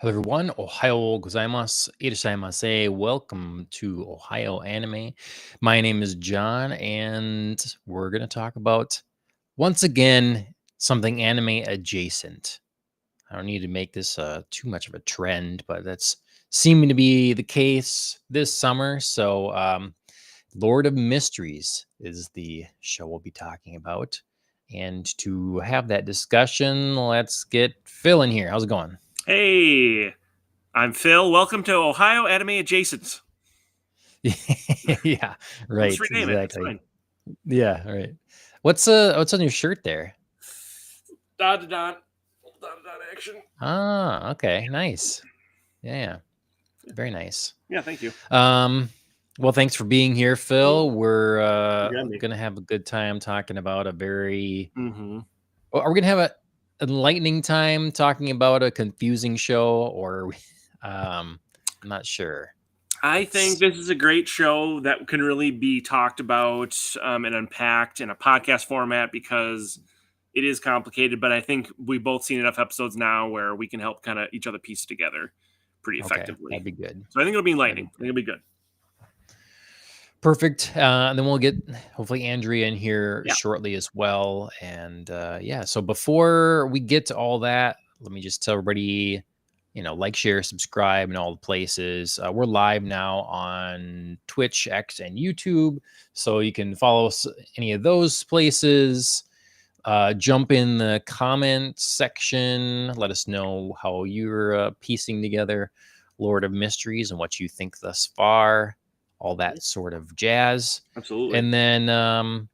Hello everyone, Ohio gozaimasu, irashaimase. Welcome to Ohio Anime. My name is John, and we're going to talk about, once again, something anime adjacent. I don't need to make this too much of a trend, but that's seeming to be the case this summer. So, Lord of Mysteries is the show we'll be talking about. And to have that discussion, let's get Phil in here. How's it going? Hey, I'm Phil. Welcome to Ohio Anime Adjacents. Yeah, We'll right. just rename it. It's Exactly. fine. Yeah, right. What's on your shirt there? Dot action. Ah, okay. Nice. Yeah. Very nice. Yeah, thank you. Well, thanks for being here, Phil. We're You got me. gonna have a good time talking about a very Mm-hmm. Are we gonna have a enlightening time talking about a confusing show, or I'm not sure. I think It's this is a great show that can really be talked about and unpacked in a podcast format because it is complicated. But I think we've both seen enough episodes now where we can help kind of each other piece together pretty okay. effectively. That'd be good. So I think it'll be That'd enlightening. be I think good. it'll be good. Perfect. And then we'll get hopefully Andrea in here Yeah, shortly as well. And yeah, so before we get to all that, let me just tell everybody, like, share, subscribe, and all the places. We're live now on Twitch, X, and YouTube. So you can follow us any of those places. Jump in the comment section. Let us know how you're piecing together Lord of Mysteries and what you think thus far, all that sort of jazz. absolutely. And then,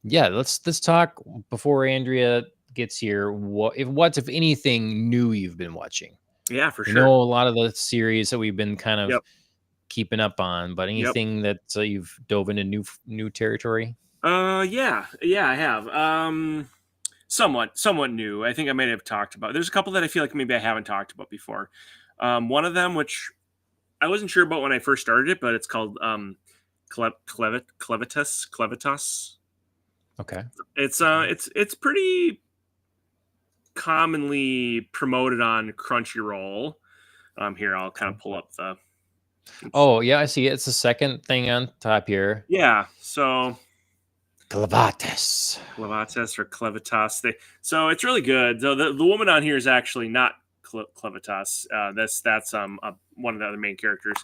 yeah, let's talk before Andrea gets here. What if anything new you've been watching? Yeah, for We know sure. a lot of the series that we've been kind of Yep. keeping up on, but Yep. anything that you've dove into new territory? Yeah, I have. Somewhat new. I think I might have talked about. There's a couple that I feel like maybe I haven't talked about before. One of them, which I wasn't sure about when I first started it, but it's called Clevitas. Okay. It's pretty commonly promoted on Crunchyroll. Here I'll kind of pull up the. Oops. Oh, yeah, I see it. It's the second thing on top here. Yeah, so Clavatis. Clevitas. So it's really good. The woman on here is actually not Clevitas. That's one of the other main characters.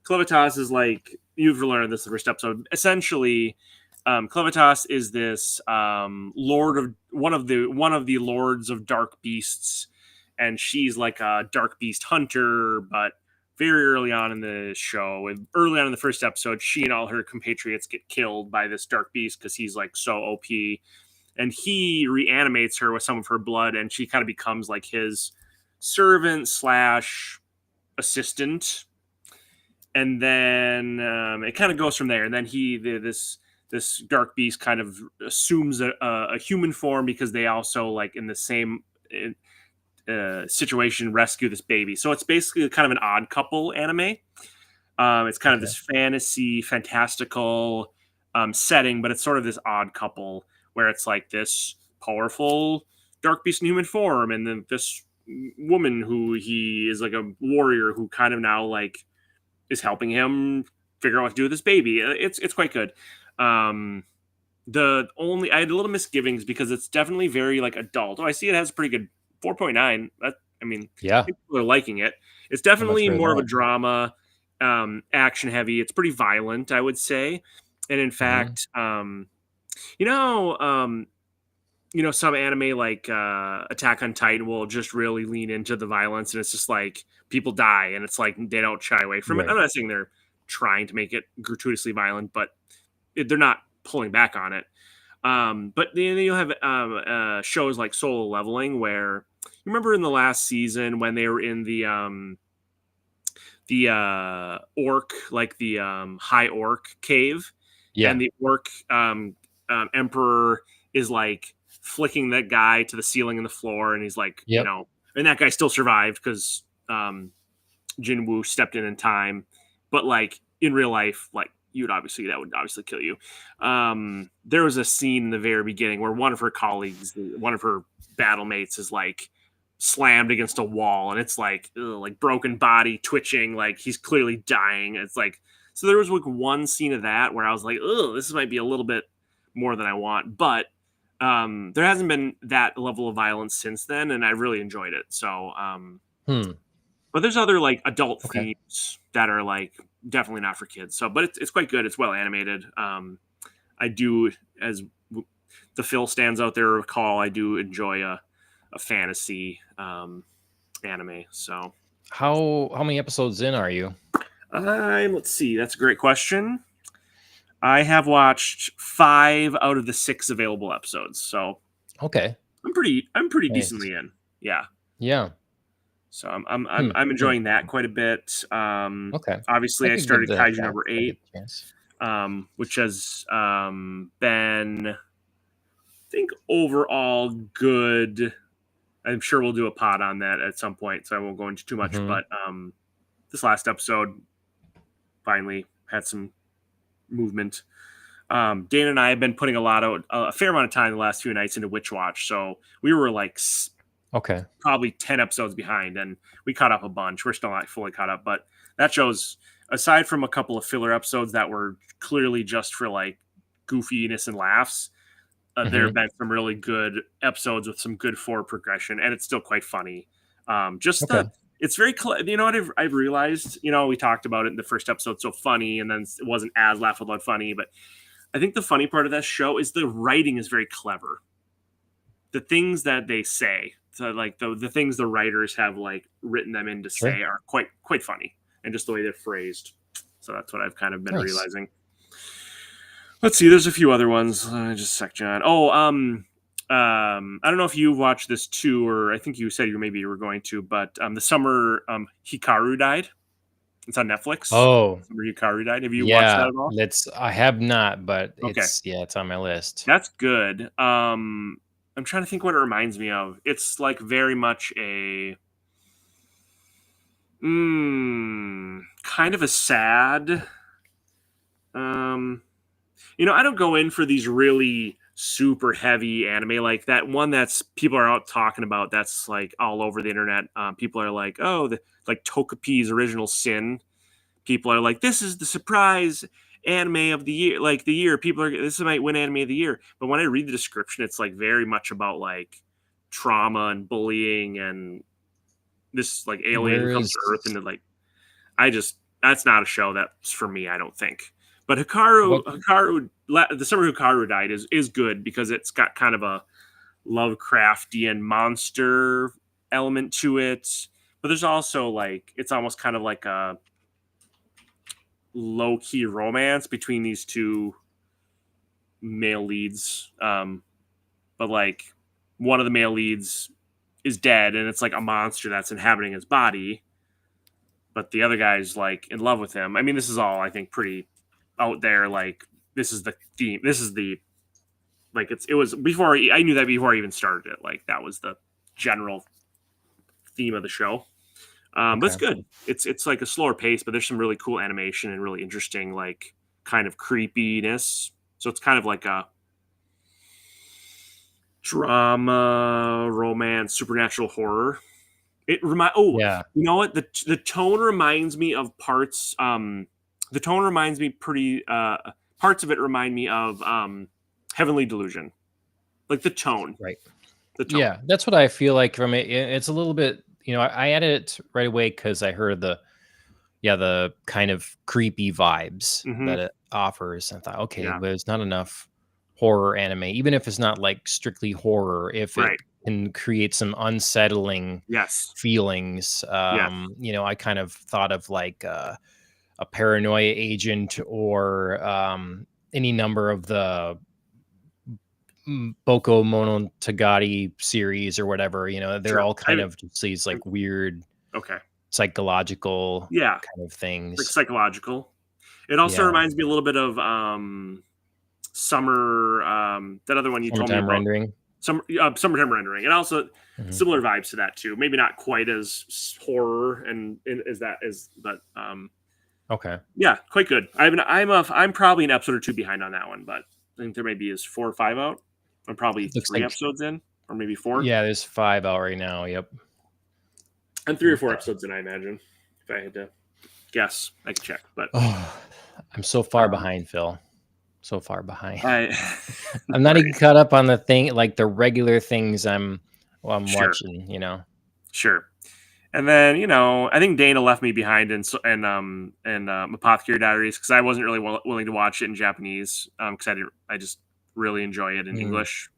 Clevitas is like you've learned this the first episode. Essentially, Clevitas is this lord of one of the lords of dark beasts, and she's like a dark beast hunter. But very early on in the show, early on in the first episode, she and all her compatriots get killed by this dark beast because he's like so OP, and he reanimates her with some of her blood, and she kind of becomes like his servant slash assistant, and then it kind of goes from there. And then this dark beast kind of assumes a human form because they also like in the same situation rescue this baby. So it's basically kind of an odd couple anime. It's kind of Okay. this fantasy, fantastical setting, but it's sort of this odd couple where it's like this powerful dark beast in human form, and then this woman who he is like a warrior who kind of now like is helping him figure out what to do with this baby. It's quite good. Um, the only I had a little misgivings because it's definitely very like adult. Oh, I see it has a pretty good 4.9. That I mean, I Yeah. think people are liking it. It's How much definitely better than more of a that? drama, action heavy. It's pretty violent, I would say. And in Mhm. fact, you know, um, some anime like Attack on Titan will just really lean into the violence, and it's just like people die, and it's like they don't shy away from it. I'm Right. not saying they're trying to make it gratuitously violent, but they're not pulling back on it. But then you'll have shows like Solo Leveling, where you remember in the last season when they were in the orc, like the high orc cave, and Yeah. the orc emperor is like flicking that guy to the ceiling and the floor, and he's like, Yep. and that guy still survived because Jinwoo stepped in time, but like in real life, like that would obviously kill you. There was a scene in the very beginning where one of her colleagues, one of her battle mates, is like slammed against a wall, and it's like like broken body twitching, like he's clearly dying. It's like so there was like one scene of that where I was like, oh, this might be a little bit more than I want, but there hasn't been that level of violence since then, and I really enjoyed it. So Hmm. but there's other like adult Okay. themes that are like definitely not for kids. So, but it's quite good. It's well animated. I do, as the Phil stands out there recall, I do enjoy a fantasy anime. So, How many episodes in are you? let's see. That's a great question. I have watched 5 out of the 6 available episodes, so Okay. I'm pretty Nice. decently in. Yeah. Yeah. So I'm I'm Hmm. I'm Hmm. enjoying that quite a bit. Okay. I Obviously, I could give started that a Kaiju shot number if I get 8, the chance. which has been, I think, overall good. I'm sure we'll do a pod on that at some point, so I won't go into too much. Mhm. But this last episode finally had some movement. Dana and I have been putting a fair amount of time the last few nights into Witch Watch, so we were like Okay. probably 10 episodes behind, and we caught up a bunch. We're still not fully caught up, but that show's, aside from a couple of filler episodes that were clearly just for like goofiness and laughs, there have Hmm. been some really good episodes with some good forward progression, and it's still quite funny. Okay. It's very, you know what I've realized, we talked about it in the first episode, so funny, and then it wasn't as laughable and funny, but I think the funny part of that show is the writing is very clever. The things that they say, so like the things the writers have like written them in to Sure. say are quite funny, and just the way they're phrased. So that's what I've kind of been Nice. realizing. Let's see. There's a few other ones. Just a sec, John. I don't know if you watched this too, or I think you said you were going to, but the summer Hikaru died. It's on Netflix. Oh, Summer Hikaru died. Have you watched that yeah. at all? I have not, but Okay, it's on my list. that's good. I'm trying to think what it reminds me of. It's like very much a kind of a sad. Um, I don't go in for these really super heavy anime like that one that's people are out talking about. That's like all over the internet. People are like, oh, like Tokapi's Original Sin. People are like, this is the surprise anime of the year, like the year. People are, this might win anime of the year. But when I read the description, it's like very much about like trauma and bullying and this like alien who Where comes is to Earth and like that's not a show that's for me. I don't think. But what? The Summer Hikaru died is good because it's got kind of a Lovecraftian monster element to it. But there's also like it's almost kind of like a low key romance between these two male leads. But like one of the male leads is dead and it's like a monster that's inhabiting his body. But the other guy's like in love with him. I mean, this is all I think pretty out there. Like this is the theme. This is the like it was before I knew that before I even started it. Like that was the general theme of the show. But it's Okay. good. It's like a slower pace, but there's some really cool animation and really interesting like kind of creepiness. So it's kind of like a drama, romance, supernatural horror. Yeah. You know what? The tone reminds me of parts. The tone reminds me pretty. Parts of it remind me of Heavenly Delusion, like the tone. Right. The tone. Yeah, that's what I feel like from it. It's a little bit, I added it right away because I heard the kind of creepy vibes Hmm. that it offers. I thought, okay, Yeah. but it's not enough horror anime, even if it's not like strictly horror, if it Right. can create some unsettling Yes. feelings. Yes. I kind of thought of like a paranoia agent or any number of the Boko Monogatari series or whatever, they're Sure. all kind of just these like weird Okay. psychological Yeah. kind of Like things. psychological. It also Yeah. reminds me a little bit of summer. That other one you told me Summertime about. rendering. Summertime rendering, and also Mhm. similar vibes to that too. Maybe not quite as horror and as that is, but Okay. yeah, quite good. I'm probably an episode or two behind on that one, but I think there maybe is 4 or 5 out. I'm probably Looks 3 like episodes in, or maybe 4. yeah, there's 5 out right now. Yep. I'm 3 or 4 Okay. episodes in, I imagine. If I had to guess, I could check, but Oh, I'm so far um, behind, Phil. So far behind. I I'm not right, even caught up on the thing like the regular things I'm sure, watching. sure. And then I think Dana left me behind in Apothecary Diaries because I wasn't really willing to watch it in Japanese because I just really enjoy it in Mm, English.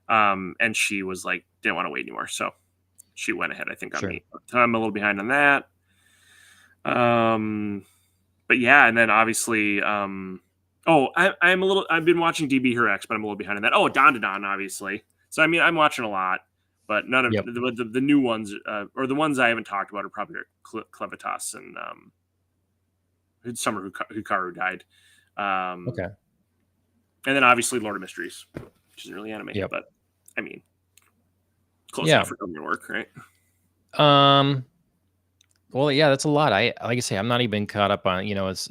And she was like didn't want to wait anymore, so she went ahead. I think on sure. me, so I'm a little behind on that. Um, but yeah, and then obviously, I'm a little. I've been watching DB Her X, but I'm a little behind on that. Oh, Don to Don, obviously. So I mean, I'm watching a lot, but none of Yep. the new ones or the ones I haven't talked about are probably Clevitas and Summer Hikaru died, Okay. and then obviously Lord of Mysteries, which isn't really anime, Yep. but I mean, close Yeah. enough for government work, right? Um Well, yeah, that's a lot. Like I say, I'm not even caught up on, it's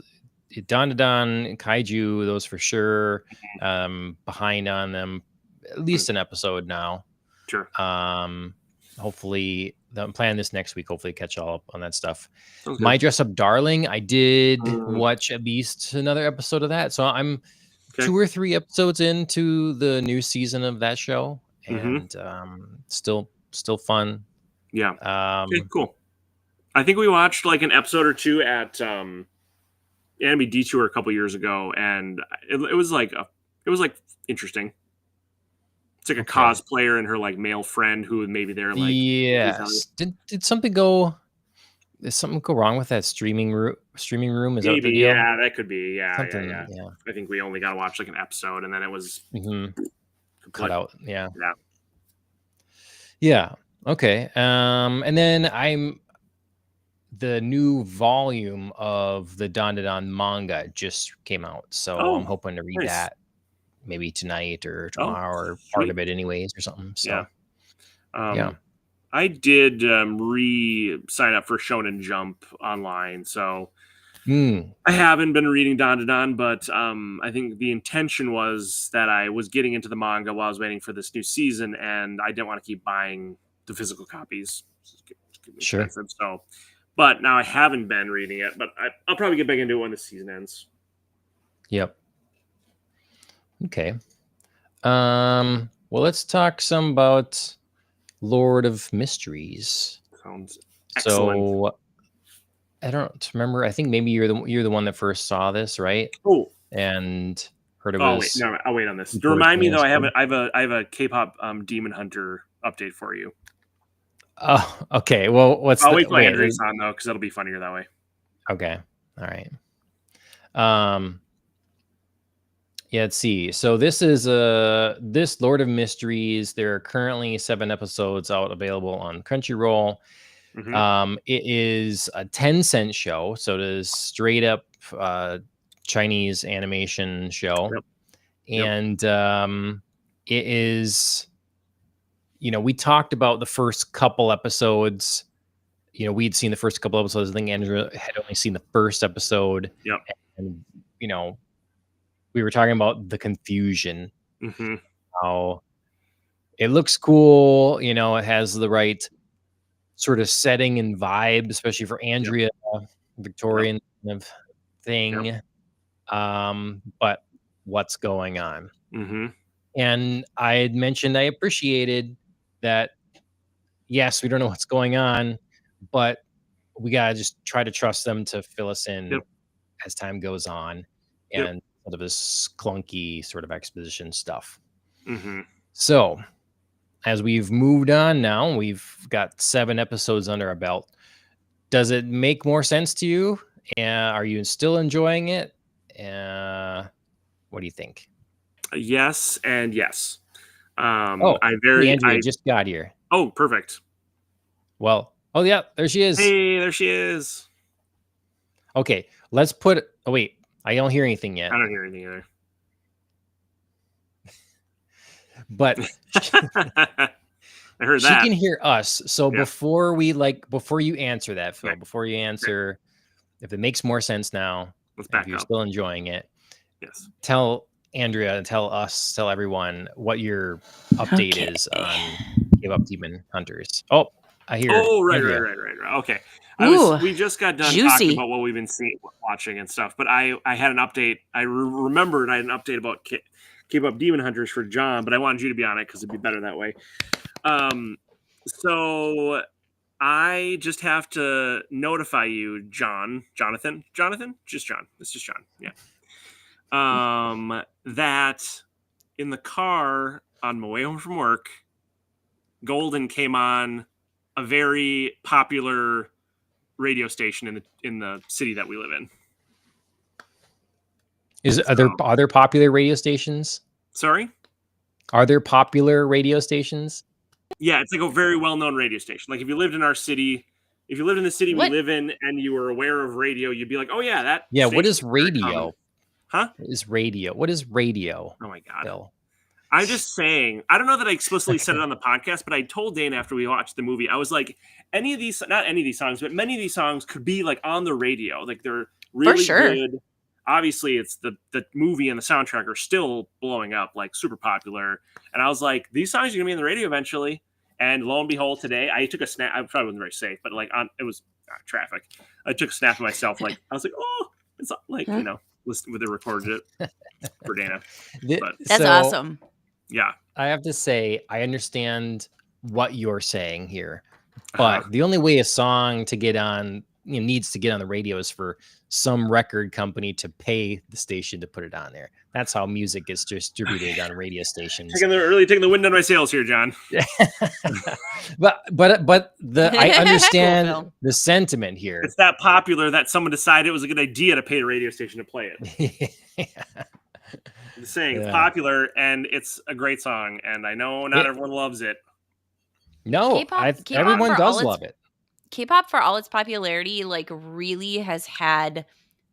Don Kaiju, those for sure. Behind on them, at Mm, least an episode now. sure. Um, hopefully, I'm planning this next week. Hopefully, catch all up on that stuff. Sounds good. My Dress Up Darling, I did Mm, watch at least another episode of that. So I'm okay. 2 or 3 episodes into the new season of that show, Mm-hmm. and still fun. Yeah. Okay. Um, Cool. I think we watched like an episode or two at Anime Detour a couple years ago, and it was like interesting. It's like a okay. cosplayer and her like male friend who maybe they're like Yes. Did something go? Did something go wrong with that streaming room? Is that the maybe, deal? yeah, that could be, yeah. Something, yeah. I think we only got to watch like an episode, and then it was Mhm. Cut complete. out. Yeah. Yeah. Yeah. Okay. And then the new volume of the Don manga just came out, so I'm Oh, hoping to read nice. that maybe tonight or Oh, tomorrow or part sweet. of it anyways or something. Yeah. So yeah. Um, I did re sign up for Shonen Jump online, so Mm, I haven't been reading Don, but I think the intention was that I was getting into the manga while I was waiting for this new season, and I didn't want to keep buying the physical copies. It's getting sure. expensive, so. But now I haven't been reading it, but I'll probably get back into it when the season ends. Yep. Okay. Well, let's talk some about Lord of Mysteries. Sounds excellent. So I don't remember. I think maybe you're the one that first saw this, right? Oh, And heard it oh wait, was no, I'll wait on this. To people were remind me saying it though, was good. I have a K-pop Demon Hunter update for you. Oh, okay. Well, what's I'll the wait till wait? Andrew's on though, because that'll be funnier that way. Okay. All right. Um, yeah, let's see. So this Lord of Mysteries. There are currently 7 episodes out available on Crunchyroll. Mm-hmm. It is a 10-cent show, so it is straight up Chinese animation show. Yep. Yep. And it is, we talked about the first couple episodes. We'd seen the first couple episodes. I think Andrew had only seen the first episode, Yep. and we were talking about the confusion, Mm-hmm. how it looks cool, it has the right sort of setting and vibe, especially for Yep. Andrea, Yep. Victorian kind of Yep. thing. But what's going on? Mm-hmm. And I had mentioned I appreciated that. Yes, we don't know what's going on, but we gotta just try to trust them to fill us in Yep. as time goes on, Yep. and sort of this clunky sort of exposition stuff. Mm-hmm. So, as we've moved on now, we've got 7 episodes under our belt. Does it make more sense to you? Are you still enjoying it? What do you think? Yes and yes. Oh, I hey, very Andrea I just got here. Oh, perfect. Well, oh yeah, there she is. Hey, there she is. Okay, let's put. Oh wait, I don't hear anything I yet. don't hear anything either. But I heard she that. can hear us. So Yeah. before you answer that, Phil, Okay. before you Okay. answer, if it makes more sense now, Let's and if back you're up. still enjoying it, Yes. tell Andrea and tell us, tell everyone what your update Okay. is on Give Up Demon Hunters. Oh, I hear Oh, Andrea. right. Okay. Ooh, We just got done talking juicy. about what we've been seeing, watching, and stuff. But I had an update. Remembered I had an update about Keep Up Demon Hunters for John, but I wanted you to be on it because it'd be better that way. So I just have to notify you, Jonathan, just John. It's just John. Yeah. That in the car on my way home from work, Golden came on a very popular radio station in the city that we live in. Are there popular radio stations? Sorry? Are there popular radio stations? Yeah, it's like a very well-known radio station. Like if you lived in our city, if you lived in the city we What? live in and you were aware of radio, you'd be like, "Oh yeah, that." Yeah, what station is very common." radio? Huh? What is radio? What is radio, Oh my god. Phil? I'm just saying, I don't know that I explicitly said it on the podcast, but I told Dane after we watched the movie, I was like, any of these, not any of these songs, but many of these songs could be like on the radio. Like they're For really sure. good. Obviously, it's the movie and the soundtrack are still blowing up, like super popular. And I was like, these songs are gonna be on the radio eventually. And lo and behold, today I took a snap. I probably wasn't very safe, but like it was traffic. I took a snap of myself. Like I was like, oh, it's like listen with the recorded it for Dana. But That's awesome. yeah, I have to say, I understand what you're saying here, but the only way a song to get on, needs to get on the radio is for some record company to pay the station to put it on there. That's how music gets distributed on radio stations. Really taking the wind out of my sails here, John. but I understand Cool, the sentiment here. It's that popular that someone decided it was a good idea to pay the radio station to play it. I'm saying it's popular and it's a great song, and I know not everyone loves it. No, K-pop everyone does love it. K-pop, for all its popularity, like really has had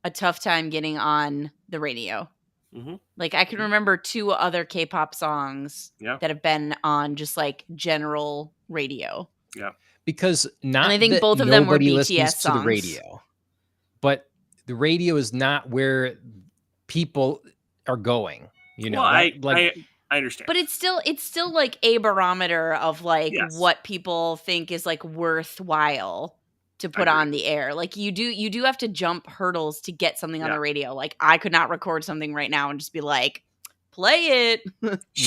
a tough time getting on the radio. Mm-hmm. Like I can remember 2 other K-pop songs that have been on just like general radio. Yeah, because and I think both of them were BTS listens songs. to the radio, but the radio is not where people are going. Well, I understand, but it's still like a barometer of like what people think is like worthwhile to put on the air. Like you do have to jump hurdles to get something on the radio. Like I could not record something right now and just be like, play it,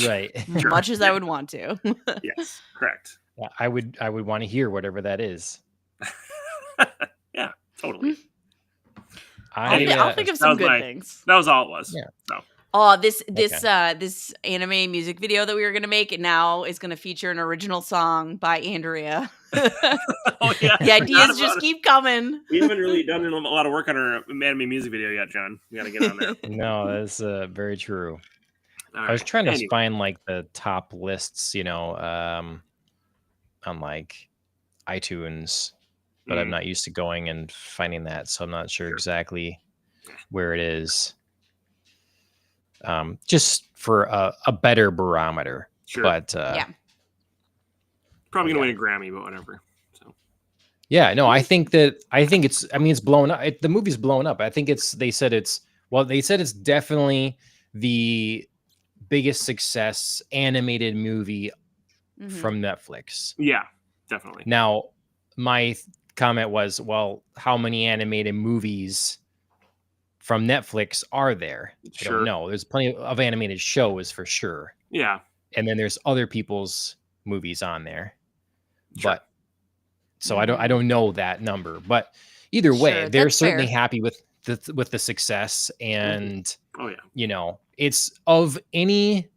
right? Much as I would want to. Yes, correct. Yeah, I would want to hear whatever that is. Yeah, totally. I'll think of some good things. That was all it was. Yeah. So. Oh, this anime music video that we were gonna make now is gonna feature an original song by Andrea. Oh yeah, the ideas just keep coming. We haven't really done a lot of work on our anime music video yet, John. We gotta get on that. No, that's very true. All I was trying to find like the top lists, on like iTunes, but I'm not used to going and finding that, so I'm not sure exactly where it is. Just for a better barometer. Sure. But probably gonna win a Grammy, but whatever. So yeah, no, I think it's blown up. The movie's blown up. I think they said it's definitely the biggest success animated movie from Netflix. Yeah, definitely. Now, my comment was, well, how many animated movies from Netflix are there? I don't know. There's plenty of animated shows for sure. Yeah. And then there's other people's movies on there. But so I don't know that number. But either way, they're certainly happy with the success. And it's of any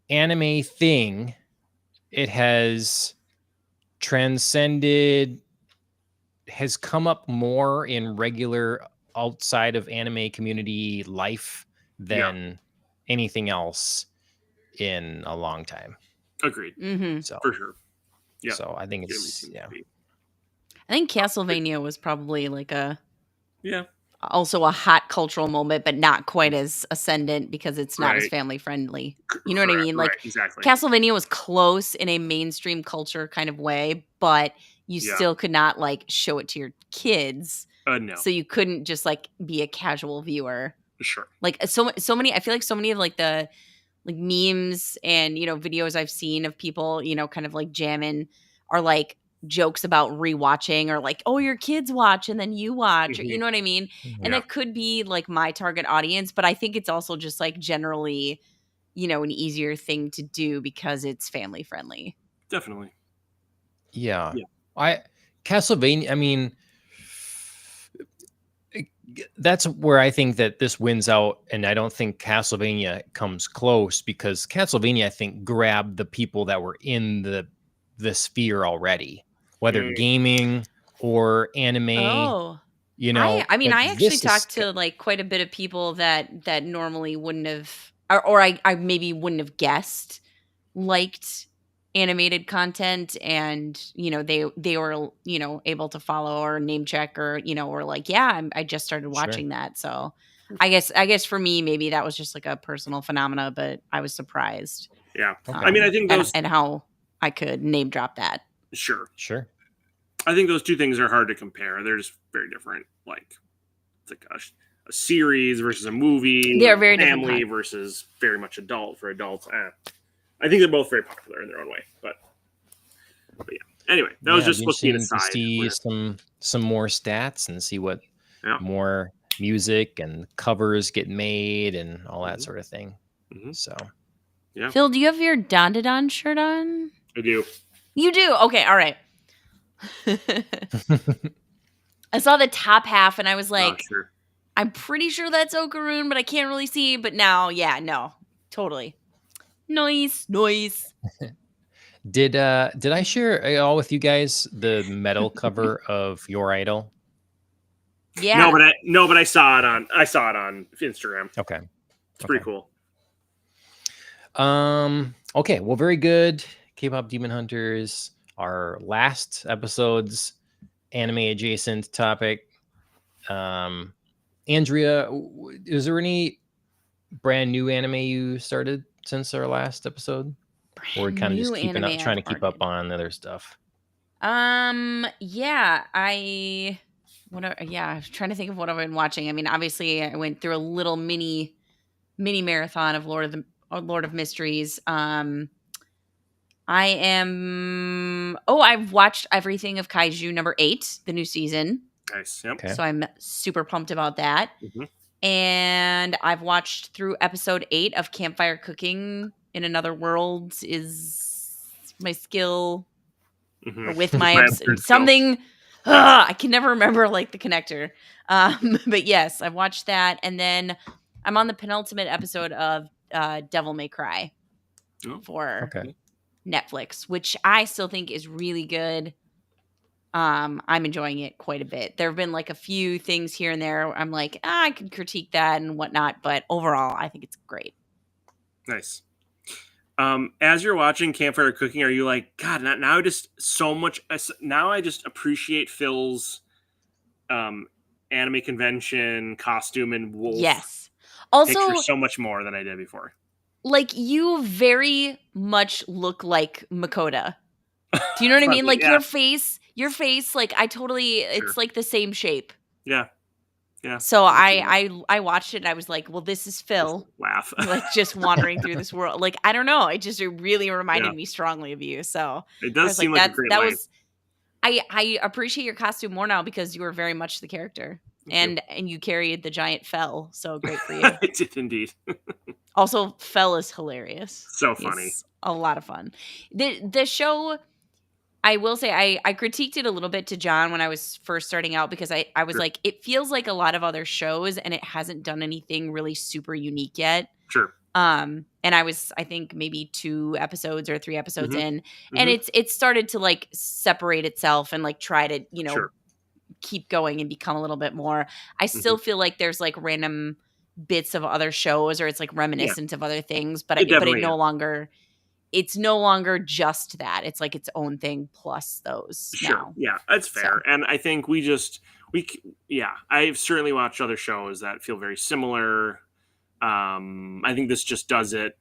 anime thing, it has transcended, has come up more in regular outside of anime community life than anything else in a long time. Agreed. So for sure. Yeah. So I think it's I think Castlevania was probably like also a hot cultural moment, but not quite as ascendant because it's not as family friendly. You know what I mean? Like exactly. Castlevania was close in a mainstream culture kind of way, but you still could not like show it to your kids. No. So you couldn't just like be a casual viewer. Sure. Like so many, I feel like so many of like the like memes and, videos I've seen of people, kind of like jamming are like jokes about rewatching or like, oh, your kids watch and then you watch, or, you know what I mean? And that could be like my target audience, but I think it's also just like generally, an easier thing to do because it's family friendly. Definitely. Yeah. Castlevania, I mean, that's where I think that this wins out, and I don't think Castlevania comes close because Castlevania, I think, grabbed the people that were in the sphere already, whether gaming or anime. Oh, I mean, I actually talked to like quite a bit of people that normally wouldn't have, or I maybe wouldn't have guessed liked animated content, and they were able to follow or name check or or like I just started watching that, so I guess for me, maybe that was just like a personal phenomena, but I was surprised. Yeah. Okay. I mean, I think those and how I could name drop that. sure. Sure. I think those two things are hard to compare. They're just very different. Like it's like a series versus a movie. They are very family different. versus very much adult for adults. I think they're both very popular in their own way. But yeah. Anyway, that was It'd just be supposed to be an interesting to aside. see some more stats and see what Yeah. more music and covers get made and all that Mhm. sort of thing. Mhm. So Yeah. Phil, do you have your Don to Don shirt on? I do. You do? Okay, all right. I saw the top half and I was like, Sure. I'm pretty sure that's Okaroon, but I can't really see. But now, yeah, no, totally. Noise. did I share all with you guys the metal cover of Your Idol? Yeah. But I saw it on Instagram. Okay. It's pretty cool. Okay, well, very good. K-pop Demon Hunters, our last episode's anime adjacent topic. Andrea, is there any brand new anime you started since our last episode? Or kind of just New keeping up, anime trying to I've keep up started. on other stuff? Yeah, I was trying to think of what I've been watching. I mean, obviously I went through a little mini marathon of Lord of Mysteries. I've watched everything of Kaiju number 8, the new season. Nice. Yep. Okay. So I'm super pumped about that. Mhm. And I've watched through episode 8 of Campfire Cooking in Another World is my skill Mhm. or with my absurd skill. something. I can never remember like the connector. But yes, I've watched that. And then I'm on the penultimate episode of Devil May Cry Oh, for Okay. Netflix, which I still think is really good. I'm enjoying it quite a bit. There have been like a few things here and there where I'm like, I could critique that and whatnot, but overall, I think it's great. Nice. As you're watching Campfire Cooking, are you like, God, now I just so much. Now I just appreciate Phil's anime convention costume and wolf Yes. Also, picture so much more than I did before. like you very much look like Makoto. Do you know what I mean? Funny, Like yeah. your face, like I totally, it's Sure. like the same shape. Yeah. So I watched it and I was like, well, this is Phil, Laugh. like just wandering through this world. Like I don't know, it really reminded Yeah. me strongly of you. So It I does was seem like, like a great that line. was. I appreciate your costume more now because you were very much the character, Thank and you carried the giant Fell. So great for you. I did indeed. Also, Fell is hilarious. So He's funny. a lot of fun. The show, I will say, I critiqued it a little bit to John when I was first starting out because I was Sure. like, it feels like a lot of other shows and it hasn't done anything really super unique yet. Sure. And I was, I think maybe 2 episodes or 3 episodes Mhm. in, and it's started to like separate itself and like try to, Sure. keep going and become a little bit more. I still feel like there's like random bits of other shows or it's like reminiscent of other things, but It but it definitely no is. longer, it's no longer just that. It's like its own thing plus those Sure. now. Yeah, that's So. fair. And I think I've certainly watched other shows that feel very similar. I think this just does it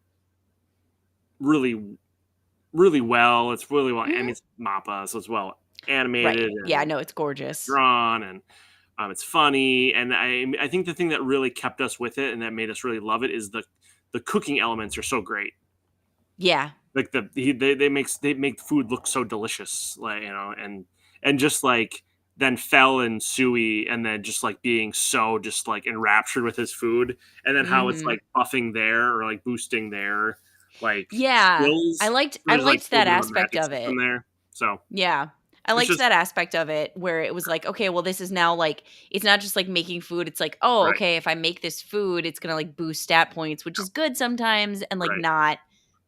really, really well. It's really well. I mean, it's MAPPA, so it's well animated. Right. Yeah, no, it's gorgeous. Drawn, and it's funny. And I think the thing that really kept us with it and that made us really love it is the cooking elements are so great. Yeah. Like they make food look so delicious, like and just like then Fell and Sui, and then just like being so just like enraptured with his food, and then how it's Mhm. like buffing their or like boosting their like Yeah. skills. I liked There's, like, that a little bit of a aspect magic of it. system there. So Yeah. I It's liked just- that aspect of it where it was like, okay, well, this is now like, it's not just like making food. It's like, oh, Right. okay, if I make this food, it's going to like boost stat points, which is good sometimes and like Right. not,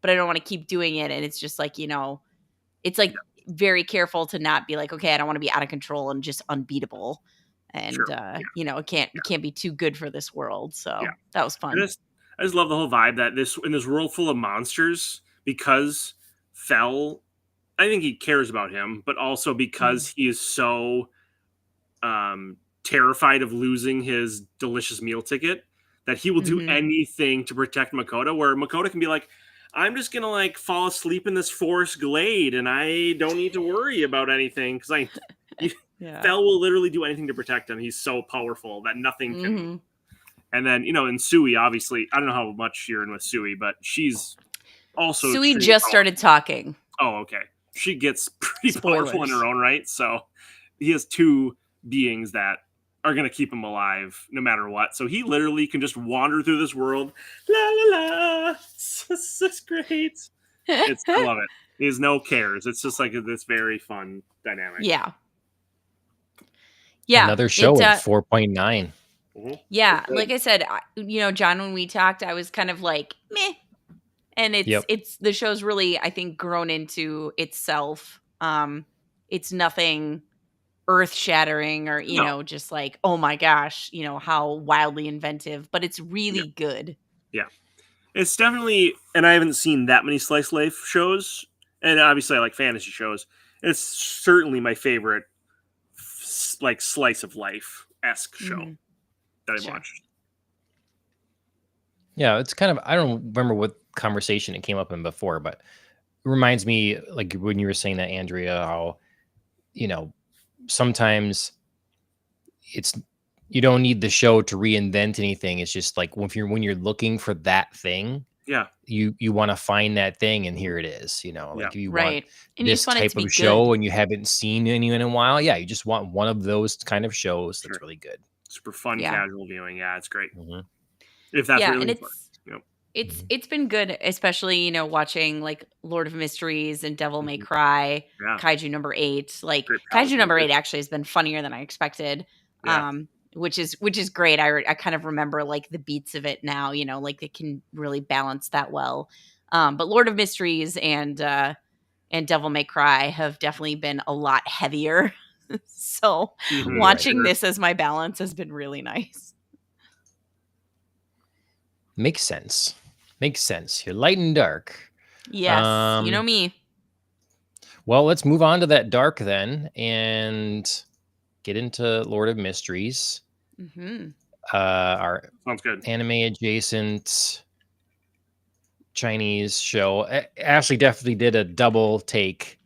but I don't want to keep doing it. And it's just like, it's like very careful to not be like, okay, I don't want to be out of control and just unbeatable. And, Sure. it can't be too good for this world. So Yeah. that was fun. I just love the whole vibe that in this world full of monsters, because Fell, I think he cares about him, but also because he is so terrified of losing his delicious meal ticket that he will do anything to protect Makoto, where Makoto can be like, I'm just gonna like fall asleep in this forest glade and I don't need to worry about anything because Fell will literally do anything to protect him. He's so powerful that nothing can. And then, in Sui, obviously, I don't know how much you're in with Sui, but she's also Sui just started talking. Oh, okay. She gets pretty powerful in her own right. So he has two beings that are going to keep him alive no matter what. So he literally can just wander through this world. La la la. It's great. I love it. He has no cares. It's just like this very fun dynamic. Yeah. Another show at 4.9. Yeah. Like I said, John, when we talked, I was kind of like, meh. And it's the show's really, I think, grown into itself. It's nothing earth-shattering or just like, oh my gosh, how wildly inventive, but it's really good. Yeah, it's definitely, and I haven't seen that many slice life shows, and obviously I like fantasy shows. It's certainly my favorite like slice of life-esque show that I've watched. Yeah, it's kind of, I don't remember what conversation it came up in before, but it reminds me, like when you were saying that, Andrea, how sometimes you don't need the show to reinvent anything. It's just like when you're looking for that thing, you want to find that thing, and here it is. Like if you want this type of show and you haven't seen any in a while, you just want one of those kind of shows that's really good, super fun, casual viewing. Yeah, it's great. If that's really fun. It's been good, especially watching like Lord of Mysteries and Devil May Cry, Kaiju number 8. Like Kaiju number 8 actually has been funnier than I expected, which is great. I kind of remember like the beats of it now. Like it can really balance that well. But Lord of Mysteries and Devil May Cry have definitely been a lot heavier. So watching this as my balance has been really nice. Makes sense. You're light and dark. Yes, you know me. Well, let's move on to that dark then and get into Lord of Mysteries. Our sounds good. Anime adjacent Chinese show. Ashley definitely did a double take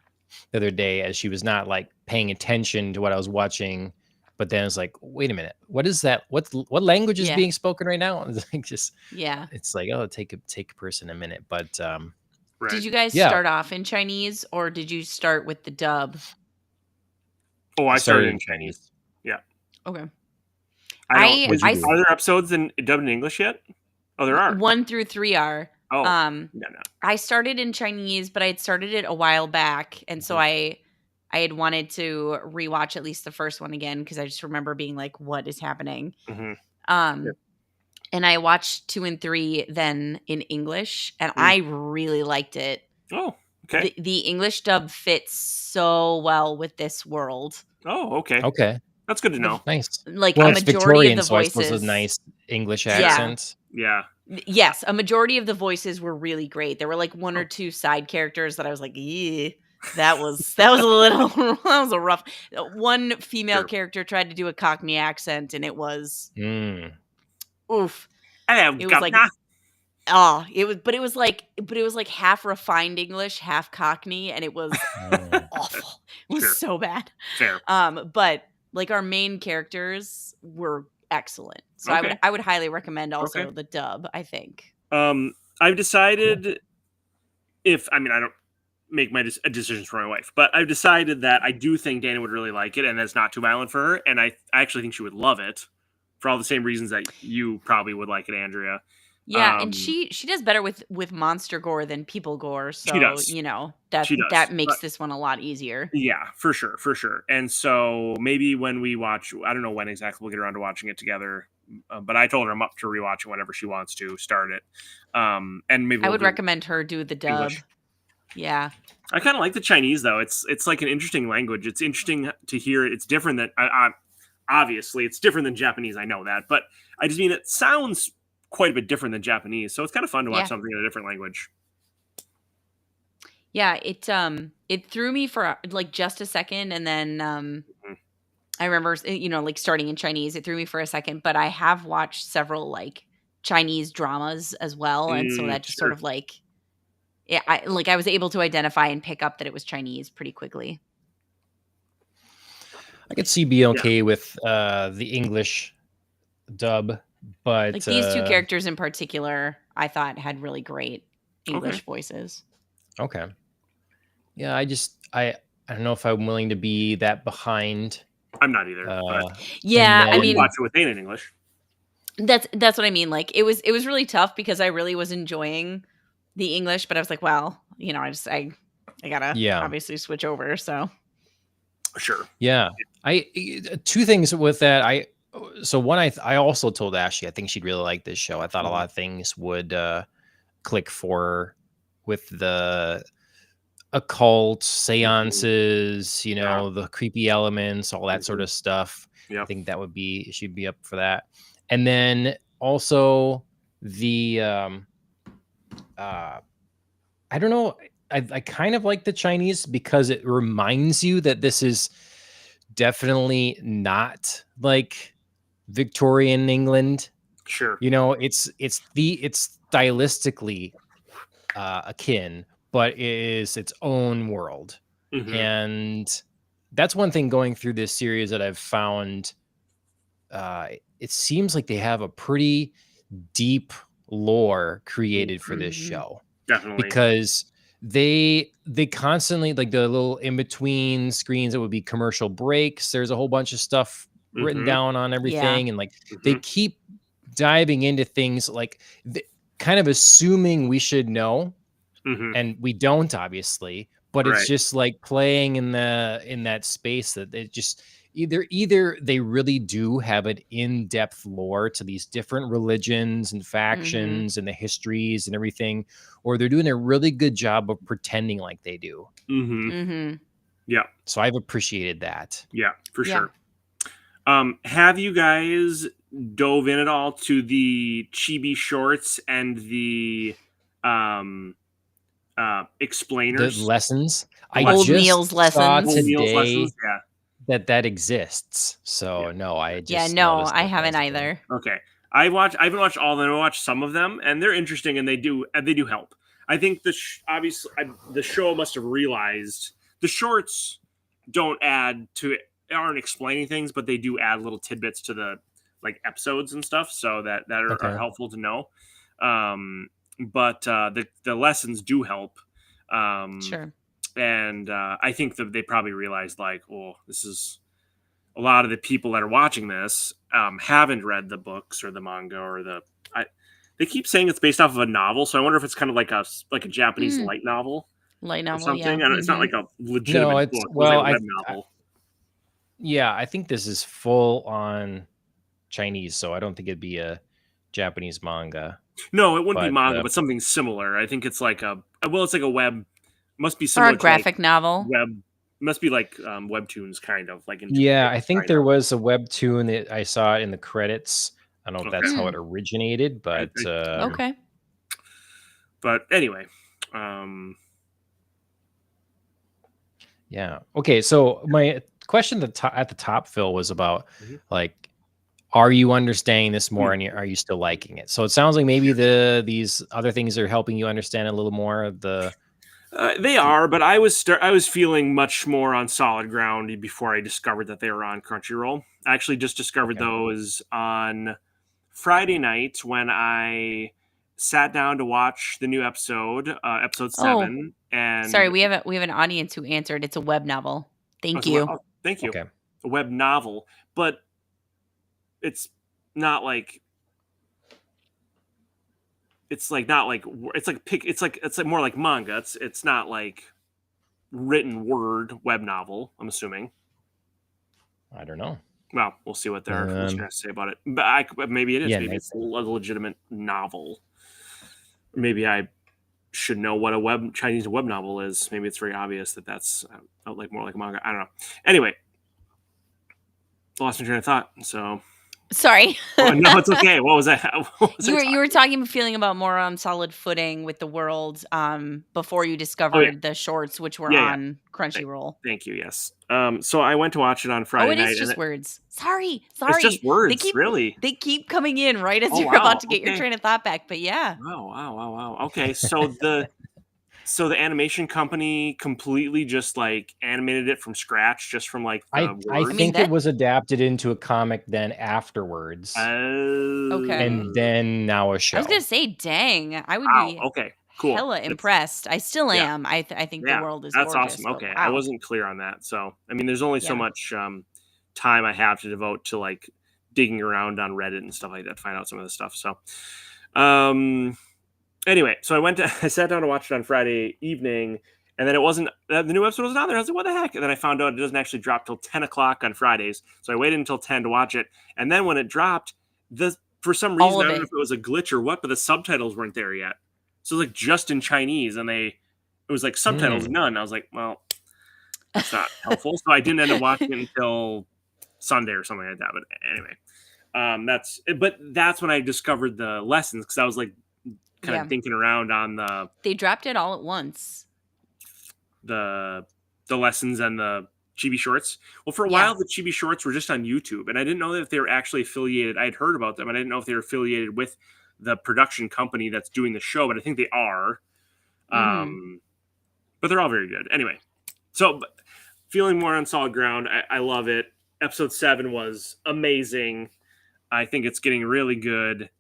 the other day as she was not like paying attention to what I was watching. But then it's like, wait a minute, what is that? What language is being spoken right now? It's like it's like, oh, take a person a minute. But did you guys start off in Chinese or did you start with the dub? Oh, I started in Chinese. Yeah. Okay. Are there episodes dubbed in English yet? Oh, there are. 1 through 3 are. Oh, no. I started in Chinese, but I had started it a while back, and so I had wanted to rewatch at least the first one again because I just remember being like, "What is happening?" And I watched 2 and 3 then in English, and I really liked it. Oh, okay. The English dub fits so well with this world. Oh, okay. Okay, that's good to know. Nice. Like a majority Victorian, of the voices, so I suppose a nice English accent. Yeah. Yes, a majority of the voices were really great. There were like 1 or 2 side characters that I was like, "Yeah." That was a little that was a rough. One female character tried to do a Cockney accent, and it was oof. It was like it was like half refined English, half Cockney, and it was awful. It was so bad. Fair. But like our main characters were excellent, so I would highly recommend also the dub. I think. I've decided I don't make my decisions for my wife, but I've decided that I do think Dana would really like it, and that's not too violent for her, and I actually think she would love it for all the same reasons that you probably would like it, Andrea. Yeah, and she does better with monster gore than people gore, so that makes this one a lot easier. Yeah, for sure. And so maybe when we watch, I don't know when exactly we'll get around to watching it together, but I told her I'm up to rewatch it whenever she wants to start it. And maybe I would recommend her do the dub. English. Yeah, I kind of like the Chinese though. It's like an interesting language. It's interesting to hear. It's different than obviously it's different than Japanese. I know that, but I just mean it sounds quite a bit different than Japanese. So it's kind of fun to watch something in a different language. Yeah, it threw me for like just a second, and then I remember, like starting in Chinese. It threw me for a second, but I have watched several like Chinese dramas as well, and so that just sort Sure. of like, yeah, I was able to identify and pick up that it was Chinese pretty quickly. I could see being Yeah. okay with the English dub, Like but these two characters in particular, I thought had really great Okay. English voices. okay. Yeah, I don't know if I'm willing to be that behind. I'm not either, but And Yeah, I I would then mean, watch it with Dane in English. that's what I mean. Like it was really tough because I really was enjoying the English, but I was like, well, I gotta yeah, obviously switch over. So Sure. yeah. Two things with that. So one, I also told Ashley I think she'd really like this show. I thought a Mhm. lot of things would click for her with the occult seances, Yeah. the creepy elements, all that sort Mhm. of stuff. I Yep. think she'd be up for that. And then also the uh I don't know, I kind of like the Chinese because it reminds you that this is definitely not like Victorian England. Sure. It's stylistically akin, but it is its own world. Hmm. And that's one thing going through this series that I've found. It seems like they have a pretty deep lore created for this mhm. show Definitely. because they constantly, like, the little in between screens that would be commercial breaks. There's a whole bunch of stuff written Hmm. down on Yeah. everything, and like they Hmm. keep diving into things like kind of assuming we should know, Hmm. and we don't, obviously, but it's Right. just like playing in that space that it just either they really do have an in-depth lore to these different religions and Mhm. factions and the histories and everything, or they're doing a really good job of pretending like they do. Hmm. Mhm. Yeah. So I've appreciated that. Yeah. For Yeah. sure. Have you guys dove in at all to the chibi shorts and the um The explainers? lessons, The I Old lessons, just Neil's saw full lessons. meals lessons. today Yeah. that exists. Yeah. So no, I Yeah, just no, noticed I that haven't was a thing. either. Okay. I haven't watched all of them. I watched some of them, and they're interesting, and they do help. I think obviously the show must have realized the shorts don't add to it, aren't explaining things, but they do add little tidbits to the like episodes and stuff, so that are Okay. helpful to know. Um, but the lessons do help. Um, Sure. and I think that they probably realized like, oh, this is a lot of the people that are watching this haven't read the books or the manga or they keep saying it's based off of a novel, so I wonder if it's kind of like a Japanese Mm. light novel Light or novel, yeah. something. It's not like a No, legitimate it's book. It was like well, a web novel. yeah, I think this is full on Chinese, so I don't think it'd be a Japanese manga. No, it wouldn't be But manga, but something similar. I think it's like it's like a web. Must be Or a similar to like graphic novel. web. Must be like webtoons, kind of like in yeah, I Japan, think kind there of. was a webtoon that I saw it in the credits. I don't know if that's Okay, how it Mm. originated, I, but I, Okay. but anyway, um, yeah. Okay, so my question at the top, Phil, was about mhm. like, are you understanding this more, Hmm. and are you still liking it? So it sounds like maybe these other things are helping you understand a little more of They are, but I was feeling much more on solid ground before I discovered that they were on Crunchyroll. I actually just discovered okay. those on Friday night when I sat down to watch the new episode Oh, 7, sorry, and we have an audience who answered. It's a web novel. Thank you. thank you, Okay. a web novel, but it's not like not like it's like more like manga. It's not like written word web novel. I'm assuming. I don't know. Well, we'll see what their listeners Um, have to say about it. But maybe it is. yeah, Maybe it's a legitimate novel. Maybe I should know what a Chinese web novel is. Maybe it's very obvious that that's like more like manga. I don't know. Anyway, lost my train of thought. So Sorry. Oh, no, it's okay. What was I? What was I You were talking talking feeling about more on solid footing with the world before you about? Oh, yeah. discovered the shorts, which were Yeah, yeah. on Crunchyroll. Thank you. Yes. So I went to watch it on Oh, Friday it is night, and just words. Sorry, it's just sorry. words, really. They keep coming in right as Oh, you're about wow. to get your Okay. train of thought back. But yeah. Wow, wow, wow, wow. Okay, so the animation company completely just like animated it from scratch, just from like the I I words. mean think it that was adapted into a comic then afterwards, okay. and then now a I was gonna show. say, dang, I would Wow. be Okay. Cool. hella That's impressed. I still yeah. am. I think the Yeah. world is That's gorgeous, awesome. but Okay, I wow. wasn't clear on that. So I mean, there's only so Yeah. much time I have to devote to like digging around on Reddit and stuff like that to find out some of the stuff. So, um, anyway, so I sat down to watch it on Friday evening, and then it wasn't the new episode wasn't on there. I was like, what the heck? And then I found out it doesn't actually drop till 10 o'clock on Fridays. So I waited until 10 to watch it, and then when it dropped, the for some All reason I of don't know it. if it was a glitch or what, but the subtitles weren't there yet. So it was like just in Chinese, and it was like subtitles Hmm. none. I was like, well, that's not helpful. So I didn't end up watching it until Sunday or something like that. But anyway, that's when I discovered the lessons because I was like kind Yeah. of thinking around on They dropped it all at once. the lessons and the chibi shorts. Well, for a Yeah. while the chibi shorts were just on YouTube, and I didn't know that if they were actually affiliated. I had heard about them, and I didn't know if they were affiliated with the production company that's doing the show, but I think they are. Mm-hmm. But they're all very good. Anyway, so feeling more on solid ground. I love it. Episode 7 was amazing. I think it's getting really good,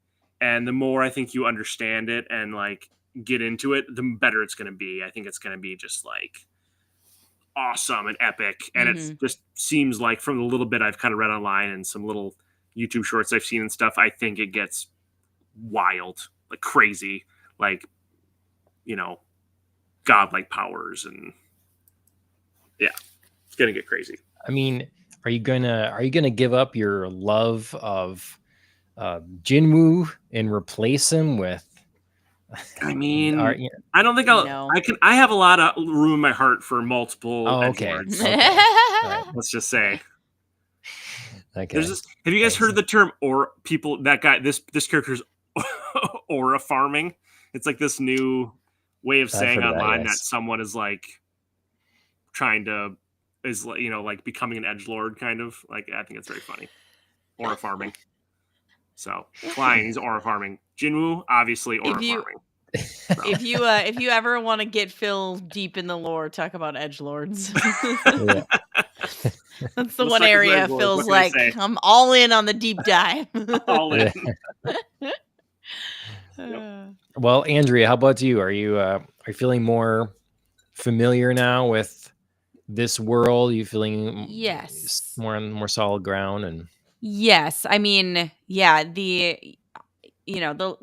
and the more I think you understand it and like get into it, the better it's going to be. I think it's going to be just like awesome and epic, and it Mm-hmm. just seems like from the little bit I've kind of read online and some little YouTube shorts I've seen and stuff, I think it gets wild, like crazy, like you know, godlike powers, and yeah, it's gonna get crazy. I mean, are you gonna give up your love of Jinwoo and replace him with? I Are, mean, you I don't think No. I have a lot of room in my heart for multiple oh, edge okay, lords. okay, all right, Let's just say there's okay. this. Have you guys heard of the term or people that guy this character's aura farming? It's like this new way of I've saying heard of that. online that Yes. someone is like trying to is like becoming an edge lord kind of like. I think it's very funny. Aura farming. So Klein, he's aura farming. Jinwoo, obviously aura If you farming. if you ever want to get Phil deep in the lore, talk about edgelords. Yeah. That's the Let's one talk about area edgelords. Phil's What can I like, say? I'm all in on the deep dive. All in. Yeah. Yep. Well, Andrea, how about you? Are you feeling more familiar now with this world? You feeling Yes. more on more solid ground? And Yes. I mean, yeah, the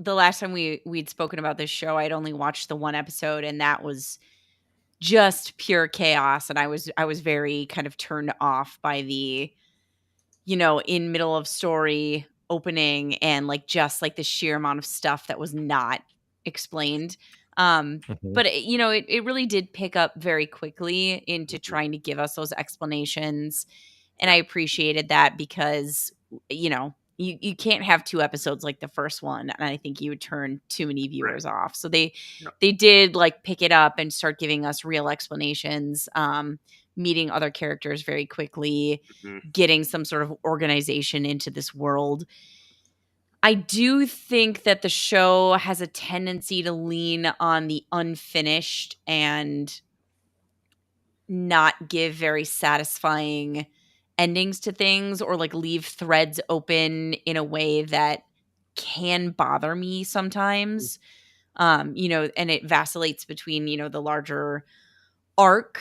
last time we'd spoken about this show, I'd only watched the one episode, and that was just pure chaos, and I was very kind of turned off by the in middle of story opening and like just like the sheer amount of stuff that was not explained. Mhm. But it really did pick up very quickly into Mhm. trying to give us those explanations, and I Yep. appreciated that because you can't have two episodes like the first one, and I think you would turn too many Right. viewers off. So they Yep. they did like pick it up and start giving us real explanations, meeting other characters very quickly, Mhm. getting some sort of organization into this world. I do think that the show has a tendency to lean on the unfinished and not give very satisfying endings to things, or like leave threads open in a way that can bother me sometimes. And it vacillates between, the larger arc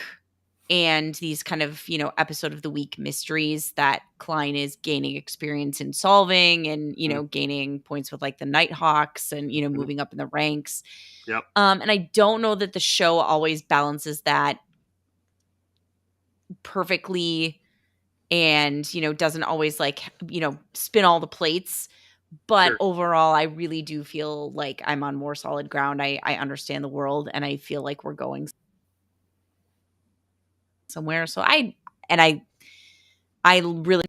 and these kind of, episode of the week mysteries that Klein is gaining experience in solving, and, Mhm. gaining points with like the Nighthawks and, Mhm. moving up in the ranks. Yep. And I don't know that the show always balances that perfectly, and, doesn't always like, spin all the plates. But Sure. overall, I really do feel like I'm on more solid ground. I understand the world, and I feel like we're going somewhere. So I really,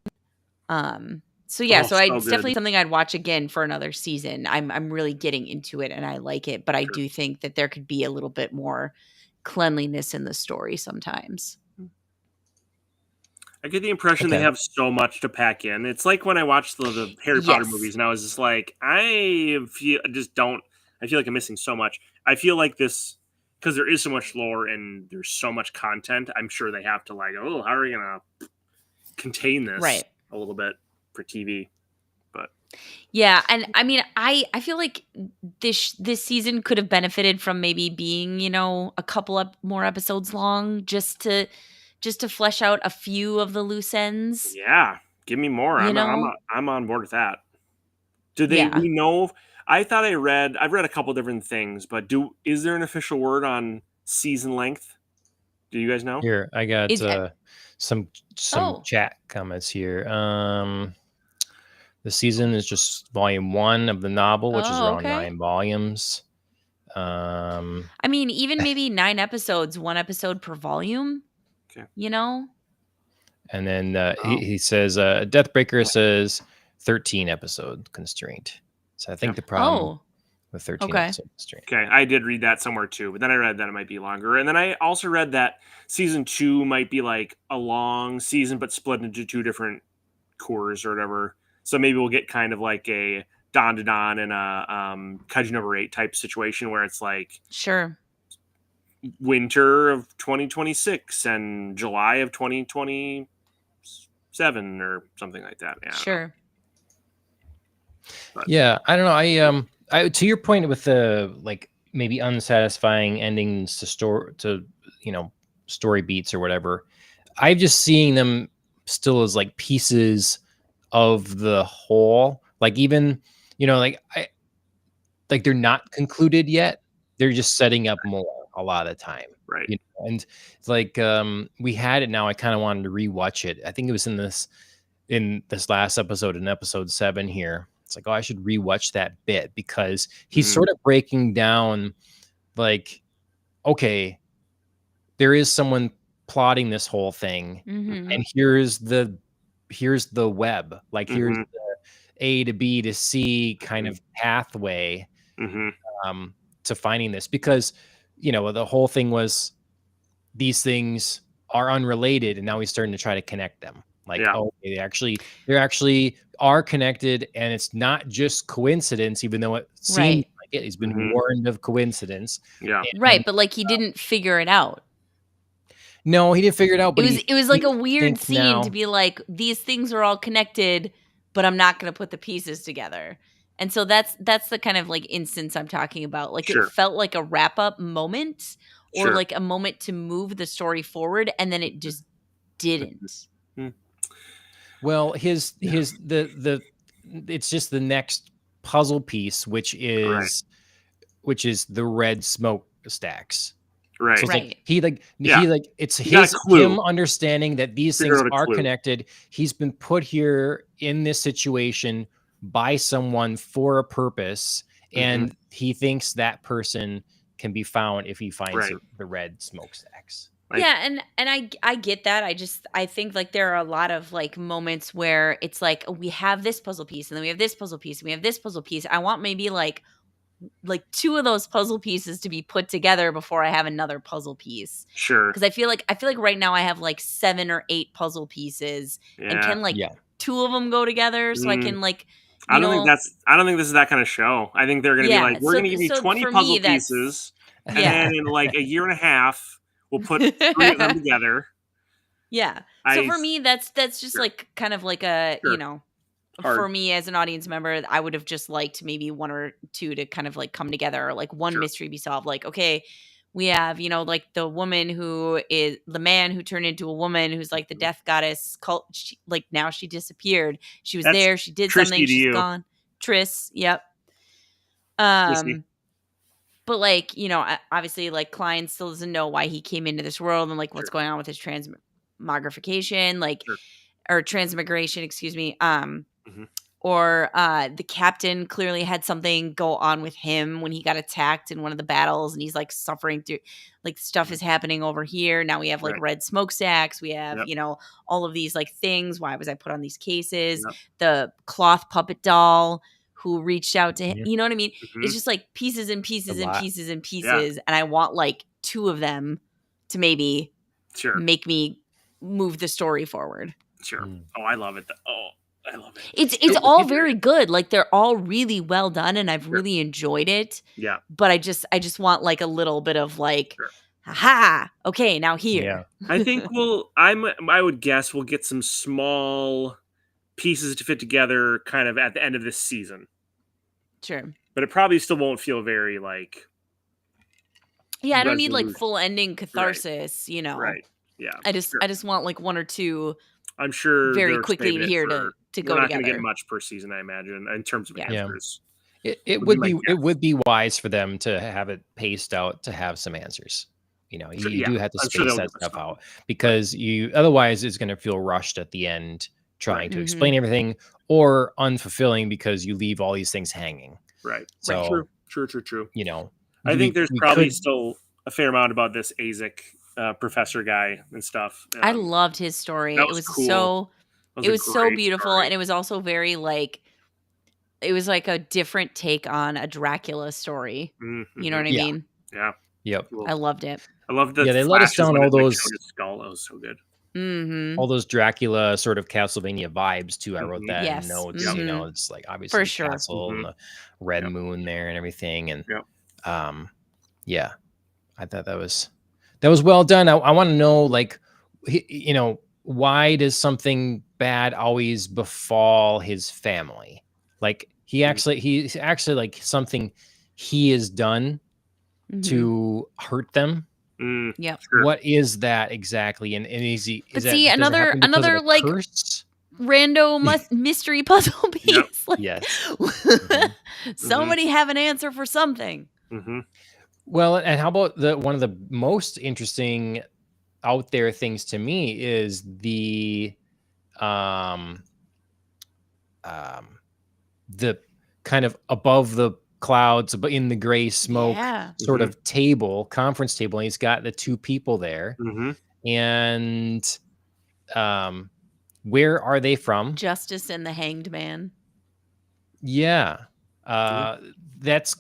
um, So yeah, Oh, so so it's good. definitely something I'd watch again for another season. I'm really getting into it and I like it, but I Sure. do think that there could be a little bit more cleanliness in the story sometimes. I get the impression they Okay. have so much to pack in. It's like when I watched the Harry Potter Yes. movies, and I was just like, I just don't. I feel like I'm missing so much. I feel like this because there is so much lore and there's so much content. I'm sure they have to like, oh, how are we gonna contain this Right. a little bit for TV? But Yeah, and I mean, I feel like this season could have benefited from maybe being, a couple up more episodes long just to flesh out a few of the loose ends, yeah, give me more. you know? I'm on board with that. Do they? Yeah. We know. I thought I've read a couple different things, but is there an official word on season length? Do you guys know? Here, I got Is some Oh. chat comments here. The season is just volume 1 of the novel, which is Oh, around okay. 9 volumes. Um, I mean, even maybe 9 episodes, 1 episode per volume, Okay. you know? and then Oh, he says Deathbreaker says 13 episode constraint. So I think okay. the problem Oh, with 13 okay. episode constraint. Okay, I did read that somewhere too, but then I read that it might be longer. And then I also read that season 2 might be like a long season, but split into 2 different cores or whatever. So maybe we'll get kind of like a Don to Don and a Kaiju number 8 type situation where it's like Sure. winter of 2026 and July of 2027 or something like that. Yeah, I don't know. Sure. But Yeah, I don't know. I to your point with the like maybe unsatisfying endings to story beats or whatever. I'm just seeing them still as like pieces of the whole. Like even like like they're not concluded yet. They're just setting up more a lot of the time. right. And it's like we had it now. I kind of wanted to rewatch it. I think it was in this last episode, in episode 7 here. It's like, oh, I should rewatch that bit because he's Mhm. sort of breaking down like, okay, there is someone plotting this whole thing, Mhm. and here's the web, like here's Mhm. the A to B to C kind Mhm. of pathway Mhm. to finding this because the whole thing was these things are unrelated and now he's starting to try to connect them like Yeah. oh they actually are connected and it's not just coincidence even though it seems Right. like it. He's been Mhm. warned of coincidence. Yeah. Right, And but like he didn't figure it out. no, he didn't figure it out, It but was he it was like he a weird think scene to now be like, these things are all connected, but I'm not gonna put the pieces together. And so that's the kind of like instance I'm talking about. Like it Sure. felt like a wrap up moment or Sure. like a moment to move the story forward, and then it just didn't. Mm. well Yeah. his the it's just the next puzzle piece Right. which is the red smoke stacks. So Right. it's like Right. Yeah. it's You got a him clue. understanding that these Figure things out a are clue. connected. He's been put here in this situation by someone for a purpose, Mhm. and he thinks that person can be found if he finds Right. the red smokestacks. Like Yeah, and I get that. I think like there are a lot of like moments where it's like we have this puzzle piece and then we have this puzzle piece and we have this puzzle piece. I want maybe like 2 of those puzzle pieces to be put together before I have another puzzle piece. sure. Because I feel like right now I have like 7 or 8 puzzle pieces, and Yeah. can like Yeah. 2 of them go together so I Mm. can like, you know I don't think this is that kind of show. I think they're gonna be like, yeah. we're So gonna give you so 20 for me puzzle that's pieces, and then yeah. in like a year and a half, we'll put 3 of them together. Yeah. So I for me, that's just Sure. like kind of like a, Sure. for Hard. me as an audience member, I would have just liked maybe 1 or 2 to kind of like come together, or like one Sure. mystery be solved. Like, okay, we have, like the woman who is the man who turned into a woman who's like the Mhm. death goddess cult. Like now she disappeared. She was That's there. She did something. Tristy to She's you. gone. Triss. Yep. Tristy. Um, but like, obviously like Klein still doesn't know why he came into this world and like what's Sure. going on with his transmogrification, like, Sure. or transmigration, excuse me. Mhm. or the captain clearly had something go on with him when he got attacked in one of the battles, and he's like suffering through, like stuff is happening over here. Now we have like Right. red smokestacks. We have, Yep. all of these like things. Why was I put on these cases? Yep. The cloth puppet doll who reached out to him. Mhm. You know what I mean? Mhm. It's just like pieces and pieces A and lot. pieces and pieces. And I want like 2 of them to maybe Sure. make me move the story forward. Sure. Mm. Oh, I love it. Oh, I love it. It's all very good. Like they're all really well done, and I've really enjoyed it. Yeah. But I just want like a little bit of like, Sure. ha, okay, now here. Yeah. I think I would guess we'll get some small pieces to fit together kind of at the end of this season. Sure. But it probably still won't feel very like Yeah, I don't need like resolution. full ending catharsis, right. Yeah. I just want like 1 or 2 I'm sure very they're quickly saving it here for- to we're go not going to together. get much per season, I imagine, in terms of Yeah. Yeah. answers. It Would would be my be it guess. would be wise for them to have it paced out to have some answers. You know, Sure, you yeah, do have to I'm sure space they'll that give us stuff some. out because you otherwise it's going to feel rushed at the end trying Right. to Mhm. explain everything or unfulfilling because you leave all these things hanging. Right. So, True. you know, I think there's we probably could still a fair amount about this ASIC professor guy and stuff. I loved his story. that It was was cool. it was so great beautiful, story. and it was also very like it was like a different take on a Dracula story. Mhm. You know what I Yeah. mean? Yeah. Yep. Cool. I loved it. I love the Yeah, they let us flashes down when all it like, those showed his skull. That was so good. Mhm. all those Dracula sort of Castlevania vibes too. I wrote Mhm. that Yes. in notes, Mhm. it's like obviously For the sure. castle and the red Yep. moon there and everything. And Yep. Yeah, I thought that was well done. I want to know, like, why does something bad always befall his family? Like he's actually like something he has done Mhm. to hurt them. Yep. Sure. What is that exactly? And is he? But Is that, see, does it another happen because of another a like curse? random mystery puzzle piece. Yep. Like, Yes. Mhm. somebody have an answer for something. Mm-hmm. Well, and how about one of the most interesting out there things to me is the the kind of above the clouds but in the gray smoke Yeah. sort of conference table, and he's got the 2 people there. Mm-hmm. And where are they from? Justice and the Hanged Man. Yeah. That's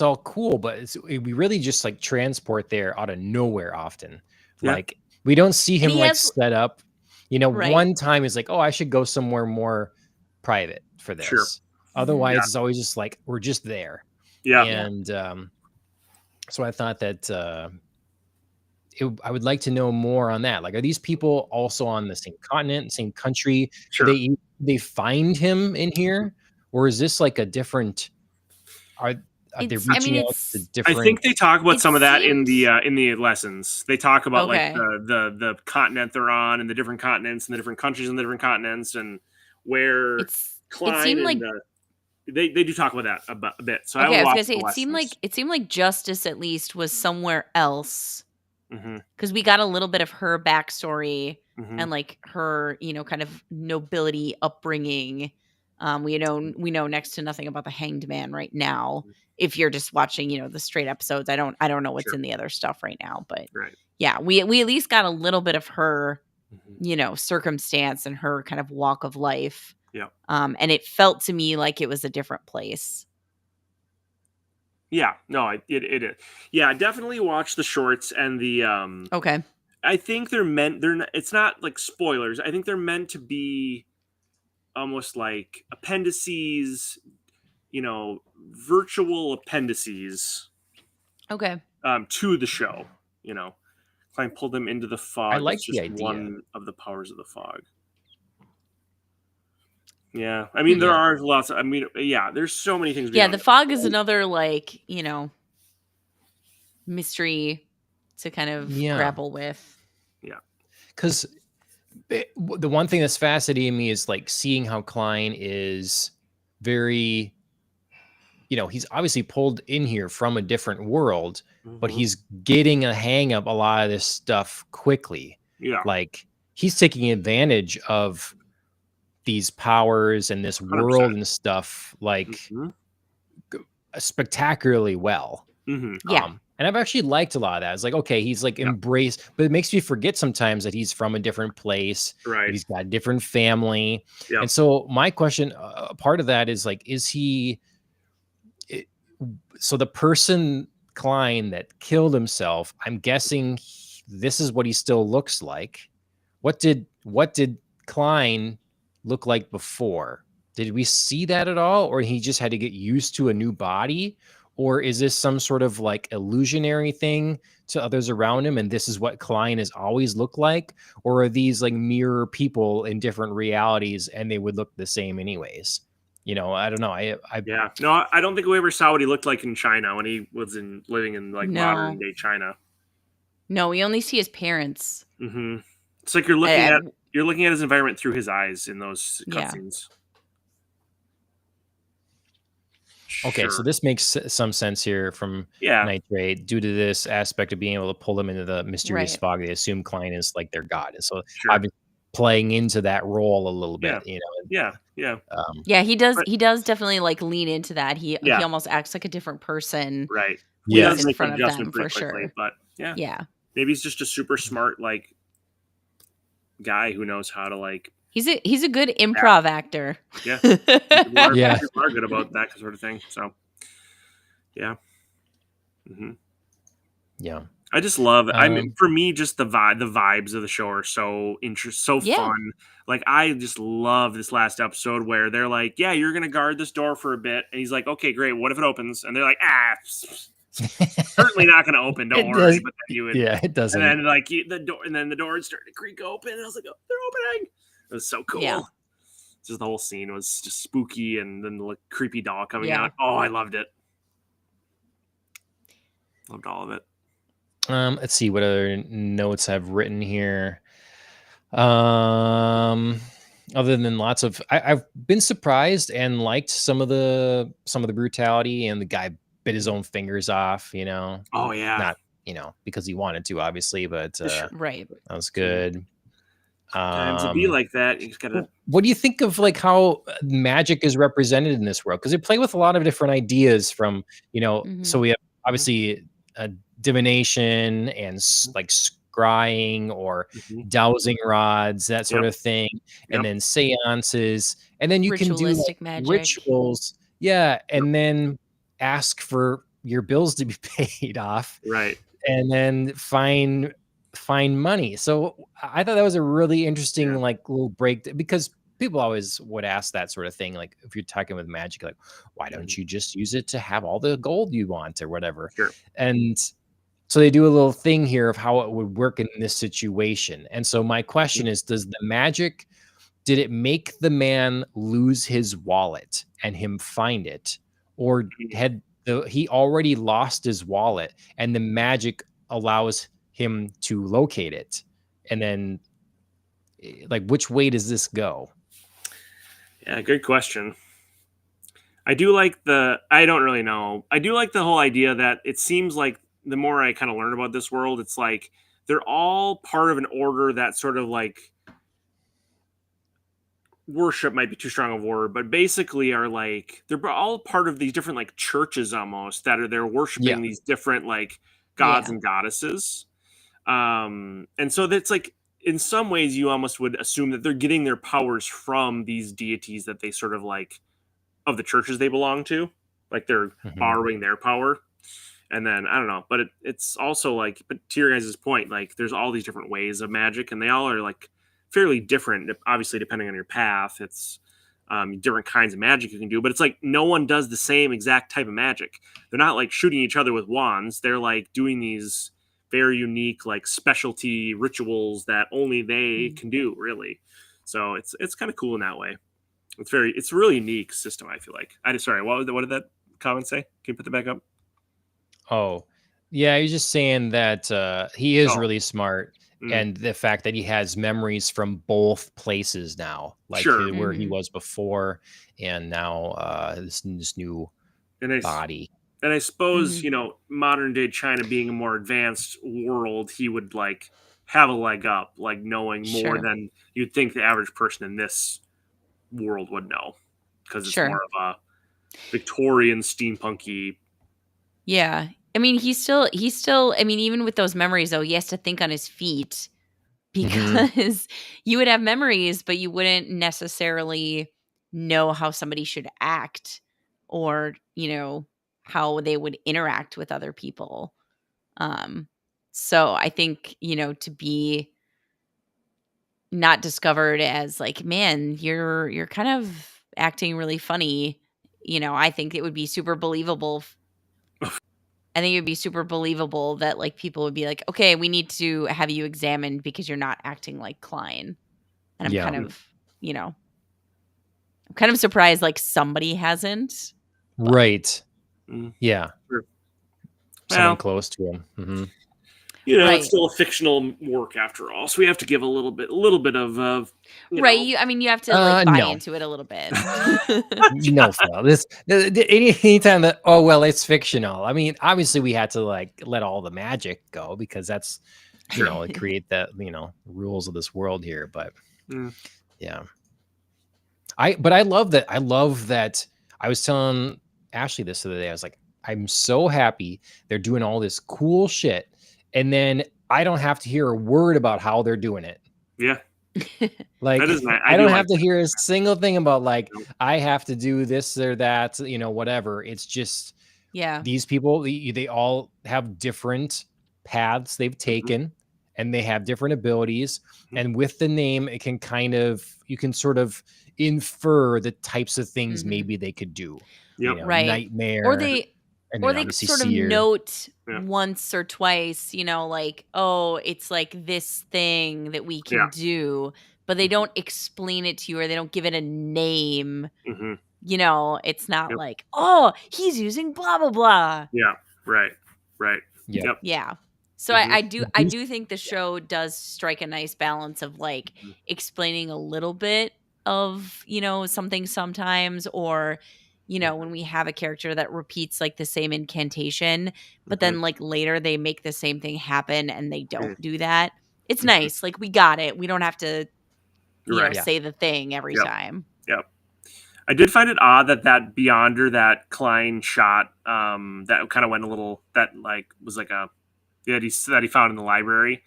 all cool, but we really just like transport there out of nowhere often. Yeah. Like we don't see him he like has- set up. Right. One time he's like, "Oh, I should go somewhere more private for this." Sure. Otherwise, Yeah. it's always just like we're just there. Yeah. And so I thought that I would like to know more on that. Like, are these people also on the same continent, same country? Sure. Do they find him in here, or is this like a different? Are they reaching out to it's different? I think they talk about It some of that in seems- the lessons. They talk about Okay. like the continent they're on and the different continents and the different countries and the different continents and where it Klein seemed and like they do talk about that a bit. So okay, I I was will gonna say it seemed like Justice at least was somewhere else. Mm-hmm. Because we got a little bit of her backstory Mm-hmm. and like her, kind of nobility upbringing. We know next to nothing about the Hanged Man right now. If you're just watching, the straight episodes, I don't know what's Sure. in the other stuff right now, but Right. yeah, we at least got a little bit of her, Mm-hmm. circumstance and her kind of walk of life. Yeah. And it felt to me like it was a different place. Yeah. No, it is. Yeah, definitely watch the shorts and the Okay. I think they're not, it's not like spoilers. I think they're meant to be almost like appendices, virtual appendices Okay. to the show. Klein pulled them into the fog. I like It's the just idea. one of the powers of the fog. Yeah, I mean there Yeah. are lots. There's so many things. Yeah, beyond the that. fog is another like, mystery to kind of Yeah. grapple with. Because the one thing that's fascinating me is like seeing how Klein is very, he's obviously pulled in here from a different world, but Mhm. he's getting a hang of a lot of this stuff quickly. Yeah. Like he's taking advantage of these powers and this 100%. world and stuff like Mm-hmm. spectacularly well. Mm-hmm. Yeah. And I've actually liked a lot of that. It's like, okay, he's like embraced, but it makes me forget sometimes that he's from a different place, that Right. he's got a different family. Yep. And so my question, part of that is like, is he, it- so the person Klein that killed himself, I'm guessing this is what he still looks like. What did Klein look like before? Did we see that at all, or he just had to get used to a new body? Or is this some sort of like illusionary thing to others around him, and this is what Klein has always looked like? Or are these like mirror people in different realities and they would look the same anyways? I don't know. Yeah. No, I don't think we ever saw what he looked like in China when he was living in like modern No. day China. No, we only see his parents. Mm-hmm. It's like you're looking at his environment through his eyes in those Yeah. cutscenes. Okay, so Sure. this makes some sense here from Yeah. Nitrate due to this aspect of being able to pull them into the mysterious Right. fog. They assume Klein is like their god, and so Sure. I've been playing into that role a little Yeah. bit. Yeah. Yeah. Yeah, he does. But He does definitely like lean into that. He yeah. almost acts like a different person Right. He when he's does Yes. in make that front of adjustment them, pretty for quickly, sure. but yeah, Yeah, maybe he's just a super smart like guy who knows how to like. he's a good improv actor. Yeah. People are, Yeah. people are good about that sort of thing. So yeah. Hmm. Yeah. I just love it. I mean, Um, for me, just the vibes of the show are so so Yeah. fun. Like, I just love this last episode where they're like, "Yeah, you're gonna guard this door for a bit," and he's like, "Okay, great. What if it opens?" And they're like, "Ah, certainly not gonna open. Don't it worry." does. But then you would, Yeah, it and doesn't. then like the door, and then the door would start to creak open, and I was like, "Oh, they're opening!" It was so cool. Yeah. Just the whole scene was just spooky, and then the like, creepy doll coming Yeah. out. Oh, I loved it. Loved all of it. Let's see what other notes I've written here. Other than lots of, I've been surprised and liked some of the brutality, and the guy bit his own fingers off. Oh yeah. Not because he wanted to, obviously, but Sure. Right. that was good. Times to be like that. You just gotta. What do you think of like how magic is represented in this world? Because they play with a lot of different ideas from, Mhm. so we have obviously divination and like scrying or Mhm. dowsing rods, that sort Yep. of thing, Yep. and then seances, and then you can do like Ritualistic magic. rituals, yeah, and then ask for your bills to be paid off, Right. and then find money. So I thought that was a really interesting Yeah. like little break, because people always would ask that sort of thing. Like if you're talking with magic, like, why don't you just use it to have all the gold you want or whatever? Sure. And so they do a little thing here of how it would work in this situation. And so my question is, did it make the man lose his wallet and him find it? Or had he already lost his wallet and the magic allows him to locate it? And then like, which way does this go? Yeah. Good question. I do like the. I don't really know. I do like the whole idea that it seems like the more I kind of learn about this world, it's like they're all part of an order that sort of like worship might be too strong of a word, but basically are like they're all part of these different like churches almost that are they're Yeah. worshiping these different like gods Yeah. and goddesses. And so that's like in some ways you almost would assume that they're getting their powers from these deities that they sort of like of the churches they belong to, like they're Mhm. borrowing their power. And then I don't know, but it's also like, but to your guys' point, like there's all these different ways of magic, and they all are like fairly different. Obviously, depending on your path, it's different kinds of magic you can do. But it's like no one does the same exact type of magic. They're not like shooting each other with wands. They're like doing these very unique, like specialty rituals that only they Mm. can do, really. So it's kind of cool in that way. It's a really unique system. I feel like. Sorry, what did that comment say? Can you put that back up? Oh, yeah, he's just saying that, he is Oh, really smart, mm, and the fact that he has memories from both places now, like, sure. where he Mhm. was before and now, this new And body. I suppose Mhm. modern day China being a more advanced world, he would like have a leg up, like knowing more Sure. than you'd think the average person in this world would know, because it's Sure. more of a Victorian steampunky. Yeah. I mean, he's still, I mean, even with those memories though, he has to think on his feet Mhm. because you would have memories, but you wouldn't necessarily know how somebody should act or, how they would interact with other people. Um, so I think, to be not discovered as like, man, you're kind of acting really funny, I think it would be super believable. I think it would be super believable that like people would be like, okay, we need to have you examined because you're not acting like Klein. And I'm Yeah. kind of, you know, I'm kind of surprised like somebody hasn't. But Right. Mm, Yeah. sure. Someone Well, close to him. Mhm. it's right. still a fictional work after all, so we have to give a little bit of Right. I mean, you have to like buy No. into it a little bit. No, Phil. This anytime that it's fictional. I mean, obviously we had to like let all the magic go because that's Sure. it create that rules of this world here. But Mm, yeah, I love that. I love that. I was telling Ashley this the other day. I was like, I'm so happy they're doing all this cool shit, and then I don't have to hear a word about how they're doing it. yeah, Like, that is nice. I I do don't like have to hear a single thing about like that. I have to do this or that, whatever. It's just Yeah. these people, they all have different paths they've Mhm, taken and they have different abilities. mhm. And with the name, it can you can sort of infer the types of things Mhm. maybe they could do, Yep. Right. Or nightmare, they and or then they obviously sort of seer. note Yeah. once or twice, like, oh, it's like this thing that we Yeah. can do, but they Mhm, don't explain it to you or they don't give it a name. mhm. It's not Yep. like, oh, he's using blah blah blah. Yeah. Right. Right. Yep. Yep. Yeah. So Mhm, I do think the show does strike a nice balance of like mhm, explaining a little bit of, something sometimes or when we have a character that repeats like the same incantation, but mhm, then like later they make the same thing happen and they mhm, don't do that. It's mhm. nice. Like we got it. We don't have to, Right. Yeah. say the thing every Yep. time. Yep. I did find it odd that Beyonder that Klein shot, that kind of went a little, that like was like a, that he found in the library,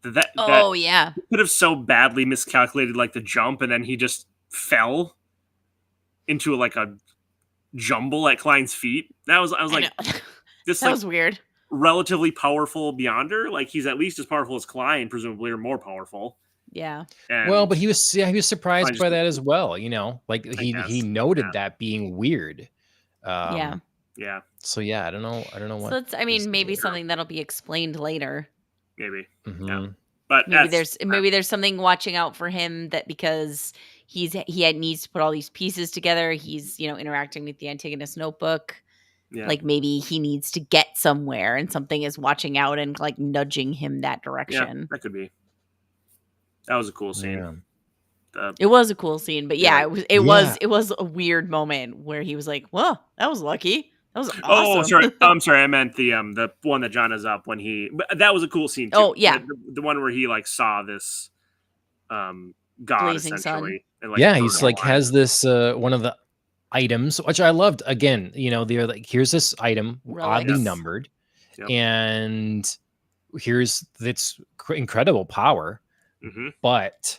that Oh yeah. he could have so badly miscalculated like the jump, and then he just fell into like a jumble at Klein's feet. I was I know. like, this That like was weird. relatively powerful Beyonder, like he's at least as powerful as Klein, presumably, or more powerful. Yeah. Well, And but he was Klein surprised just, by that as well, like I he guess, noted yeah, that being weird. Yeah. Um, yeah, so yeah, I don't know So what that's, I is mean, the maybe deal. sure, something that'll be explained later. maybe, yeah, Mhm. but that's Maybe there's something watching out for him that because needs to put all these pieces together. He's, interacting with the Antigonus notebook. yeah, Like maybe he needs to get somewhere and something is watching out and like nudging him that yeah, direction. that could be. That was a cool scene. Yeah. The It was a cool scene, but yeah. yeah, Yeah. it was a weird moment where he was like, "Well, that was lucky. That was Oh, awesome." sorry. I'm sorry. I meant the one that John is up when he. But that was a cool scene too. Oh, yeah. The one where he like saw this god Blazing sun. essentially and like Yeah, burned he's him Yeah. like alive. has this one of the items which I loved. Again, they're like here's this item oddly Yeah. Relics. numbered Yep. and here's its incredible power, Mm-hmm. but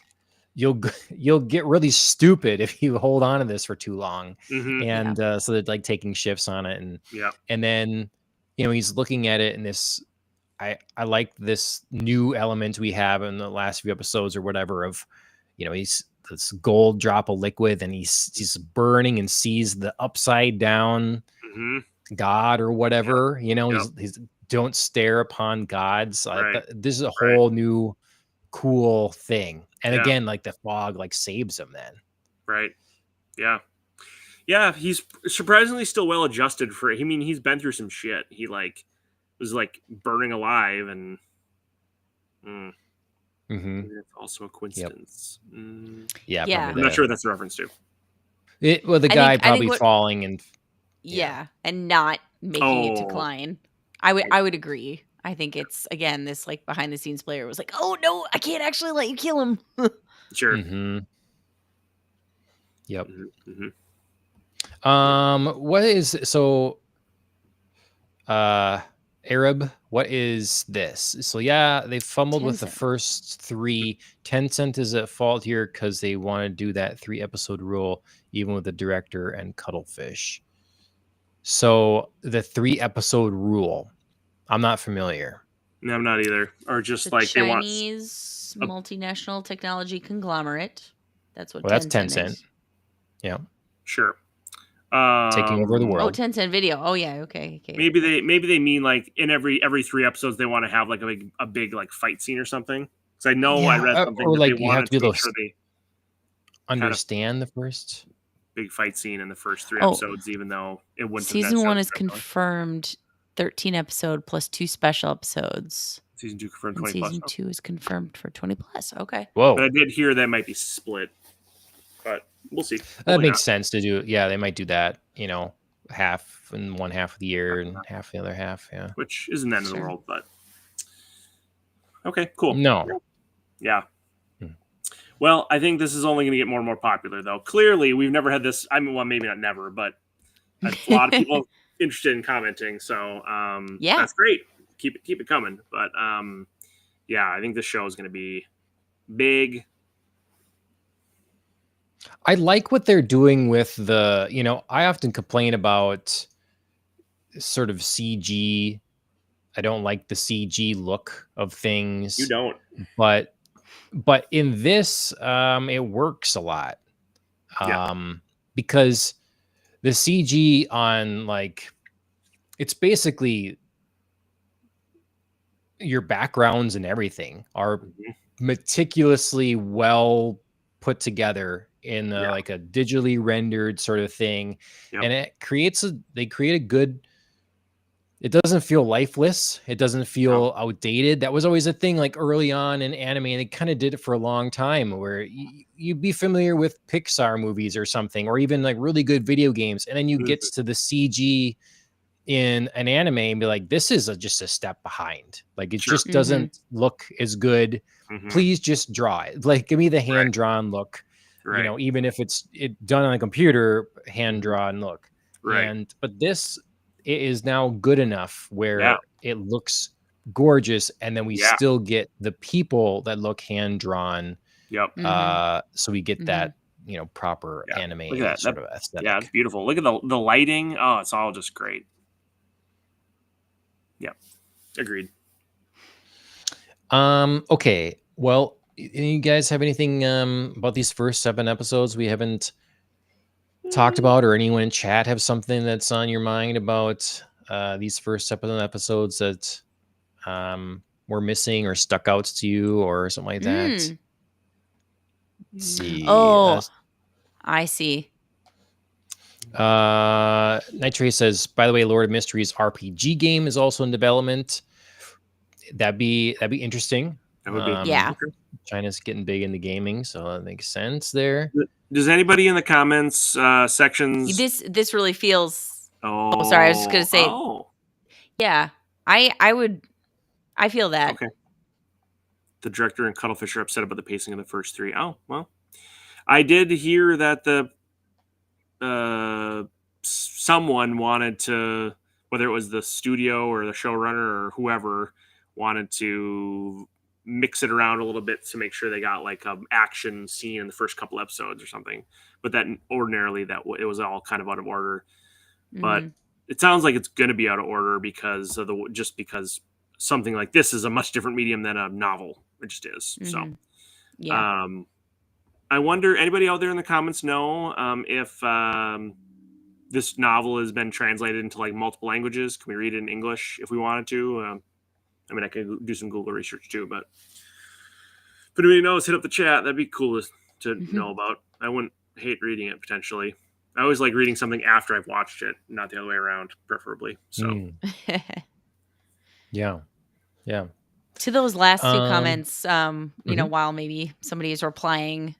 you'll get really stupid if you hold on to this for too long. Mm-hmm. Yeah. And so they're like taking shifts on it Yep. and then he's looking at it and this I like this new element we have in the last few episodes or whatever of he's this gold drop of liquid and he's burning and sees the upside down Mm-hmm. god or Yep. whatever. Yep. He's don't stare upon gods. Right. This is a Right. whole new cool thing. And Yeah. again, like the fog like saves him then. Right. Yeah. Yeah. He's surprisingly still well adjusted for it. I mean, he's been through some shit. He like was like burning alive and. Mm, Mm-hmm. maybe that's also a coincidence. Mm, Yeah, Yeah. probably I'm not sure what that's a reference to. the I guy think probably what falling and Yeah, and not making it to Oh, Klein. I would agree. I think it's again this like behind the scenes player was like, "Oh no, I can't actually let you kill him." sure. mm-hmm. Yep. Mm-hmm. What is Arab? What is this? So yeah, they fumbled with the Tencent. first 3. Tencent is at fault here because they want to do that 3-episode rule, even with the director and Cuttlefish. So the 3-episode rule, I'm not familiar. No, I'm not either. Or just The like they want. Chinese multinational technology conglomerate. That's what Well, that's Tencent Tencent. is. Yeah, Sure. taking over the Oh, world. Tencent Video. Oh yeah, okay. Maybe they mean like in every 3 episodes they want to have like a big like fight scene or something. Because I know I read something or that they like you have wanted to be to make able sure to they had a understand the first. big fight scene in the first 3 Oh. episodes, even though it wouldn't. Season have 1 is necessarily- confirmed 13 episode plus 2 special episodes. Season 2 confirmed And 20 plus. season 2 is confirmed for 20 plus. Okay. Whoa, But I did hear that might be split. But we'll see. that Probably makes not. sense to do. Yeah, they might do that. Half in one half of the year and half the other half. Yeah. Which isn't the end of the Sure. world, but okay, cool. No. Yeah. Hmm. Well, I think this is only going to get more and more popular, though. Clearly, we've never had this. I mean, well, maybe not never, but a lot of people interested in commenting. So, Yeah. that's great. Keep it coming. But yeah, I think this show is going to be big. I like what they're doing with the. I often complain about sort of CG. I don't like the CG look of things. You don't. But in this, it works a lot. Yeah. Because the CG on it's basically your backgrounds and everything are Mhm. meticulously well put together in Yeah. like a digitally rendered sort of thing. Yep. And they create a good, it doesn't feel lifeless. It doesn't feel outdated. That was always a thing like early on in anime, and they kind of did it for a long time where you'd be familiar with Pixar movies or something, or even like really good video games. And then you get to the CG in an anime and be like, this is just a step behind. Like it Sure. just doesn't look as good. Mhm. Please just draw it. Like give me the hand drawn look, Right. even if it's done on a computer, hand drawn look. Right. But this it is now good enough where Yeah. it looks gorgeous, and then we Yeah. still get the people that look hand drawn. Yep. So we get that proper Yeah. anime Look at that. sort of aesthetic. Yeah, it's beautiful. Look at the lighting. Oh, it's all just great. Yeah. Agreed. Okay. Well, you guys have anything about these first 7 episodes we haven't talked about, or anyone in chat have something that's on your mind about these first 7 episodes that were missing or stuck out to you or something like that? Let's see. Oh, I see. Nitrate says, by the way, Lord of Mysteries RPG game is also in development. That'd be interesting. That would be. Yeah. Okay. China's getting big into gaming, so that makes sense there. Does anybody in the comments sections? This really feels. Oh, sorry, I was just gonna say. Oh, Yeah, I feel that. okay. The director and Cuttlefish are upset about the pacing of the first 3. Oh, well. I did hear that someone wanted to, whether it was the studio or the showrunner or whoever, wanted to mix it around a little bit to make sure they got like an action scene in the first couple episodes or something. But that ordinarily it was all kind of out of order. But it sounds like it's going to be out of order because of because something like this is a much different medium than a novel. It just is. So, yeah. I wonder, anybody out there in the comments know if this novel has been translated into like multiple languages? Can we read it in English if we wanted to? I mean, I could do some Google research too, but if anybody knows, hit up the chat. That'd be cool to know about. I wouldn't hate reading it potentially. I always like reading something after I've watched it, not the other way around, preferably. So, yeah. To those last 2 comments, while maybe somebody is replying,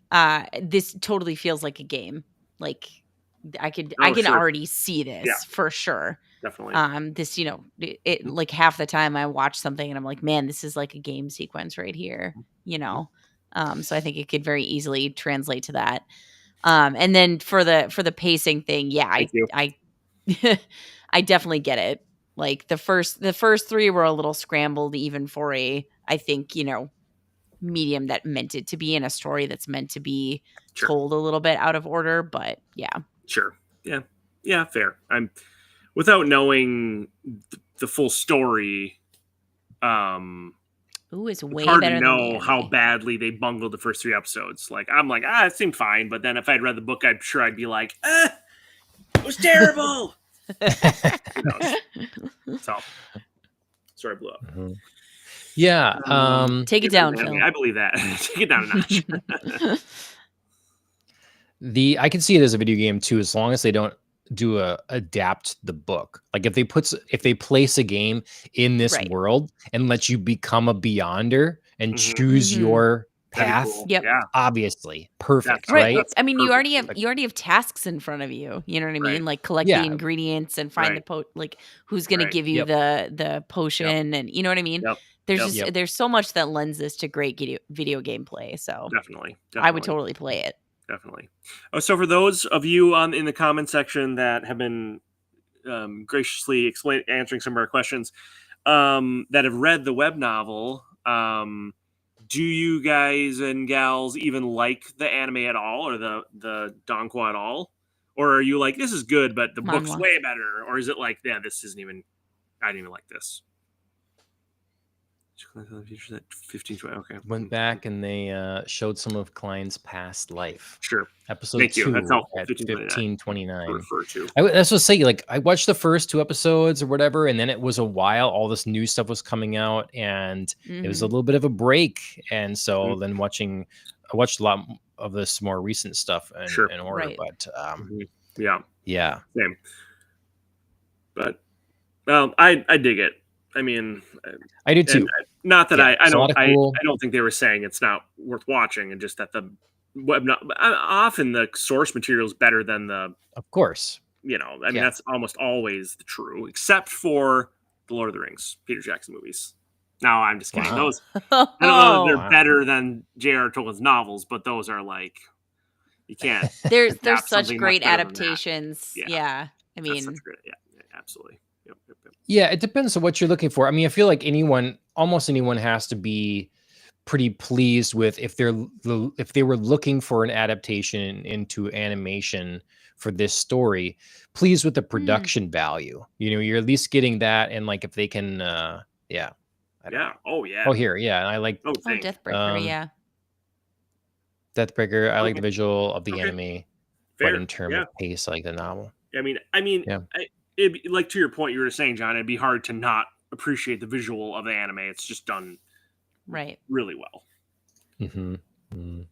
this totally feels like a game. Like I can already see this for sure. Definitely. This, it like half the time I watch something and I'm like, man, this is like a game sequence right here. So I think it could very easily translate to that. And then for the pacing thing, yeah, Thank you. I I definitely get it. Like the first 3 were a little scrambled even for a, I think, medium that meant it to be in a story that's meant to be Sure. told a little bit out of order, but yeah. Sure. Yeah, fair. I'm without knowing the full story. Ooh, it's It's way hard to better than the know how anime. badly they bungled the first 3 episodes. Like I'm like, it seemed fine, but then if I'd read the book, I'm sure I'd be like, it was terrible. Who knows? So, sorry, I blew up. Mhm. Yeah. Take it down, I Phil. I believe that. Take it down a notch. I can see it as a video game too, as long as they don't adapt the book. Like if they place a game in this Right. world and let you become a beyonder and Mhm. choose Mhm. your That'd be path, cool. Yep. Yeah. obviously perfect, That's- Right. right? Well, that's I mean, perfect. you already have tasks in front of you. You know what I Right. mean? Like collect the Yeah. ingredients and find Right. like who's going to Right. give you Yep. the potion, and you know what I mean? Yep. There's Yep. just Yep. there's so much that lends this to great video gameplay. So Definitely. I would totally play it. Definitely. Oh, so for those of you in the comment section that have been graciously answering some of our questions, that have read the web novel, do you guys and gals even like the anime at all, or the Donko at all, or are you like, this is good, but the book's Manhwa. way better, or is it like, yeah, this isn't even, I didn't even like this. 15, 20, okay. Went back and they showed some of Klein's past life. Sure. Episode Thank you. 2 That's helpful. at 1529 15:29. refer to. That's what I say. Like I watched the first 2 episodes or whatever, and then it was a while. All this new stuff was coming out, and it was a Mhm. little bit of a break. And so Mhm. then I watched a lot of this more recent stuff Sure. in order. Right. But Yeah. yeah, Same. But I dig it. I mean, I do and too. not that Yeah, I it's a lot don't of cool. I don't think they were saying it's not worth watching, and just that the web not often the source material is better than the, Of course. I mean, Yeah. that's almost always the true, except for the Lord of the Rings, Peter Jackson movies. No, I'm just kidding. Wow. Those, I don't know that they're Wow. better than J.R. Tolkien's novels, but those are like, you can't There's adapt such something much great better than that. adaptations. Yeah. Yeah. I That's such mean, great. Yeah, absolutely. Yep. Yeah, it depends on what you're looking for. I mean, I feel like almost anyone has to be pretty pleased with if they were looking for an adaptation into animation for this story, pleased with the production value. You're at least getting that, and like if they can yeah. I don't know. Oh yeah. Oh, here, yeah, I like Oh, oh, thank. Deathbreaker, yeah. Deathbreaker. I like Okay. the visual of the Okay. anime, but Fair. in terms Yeah. of pace, I like the novel. I mean, Yeah. it'd be, like to your point you were saying, John, it'd be hard to not appreciate the visual of the anime. It's just done Right. really well. Mm-hmm.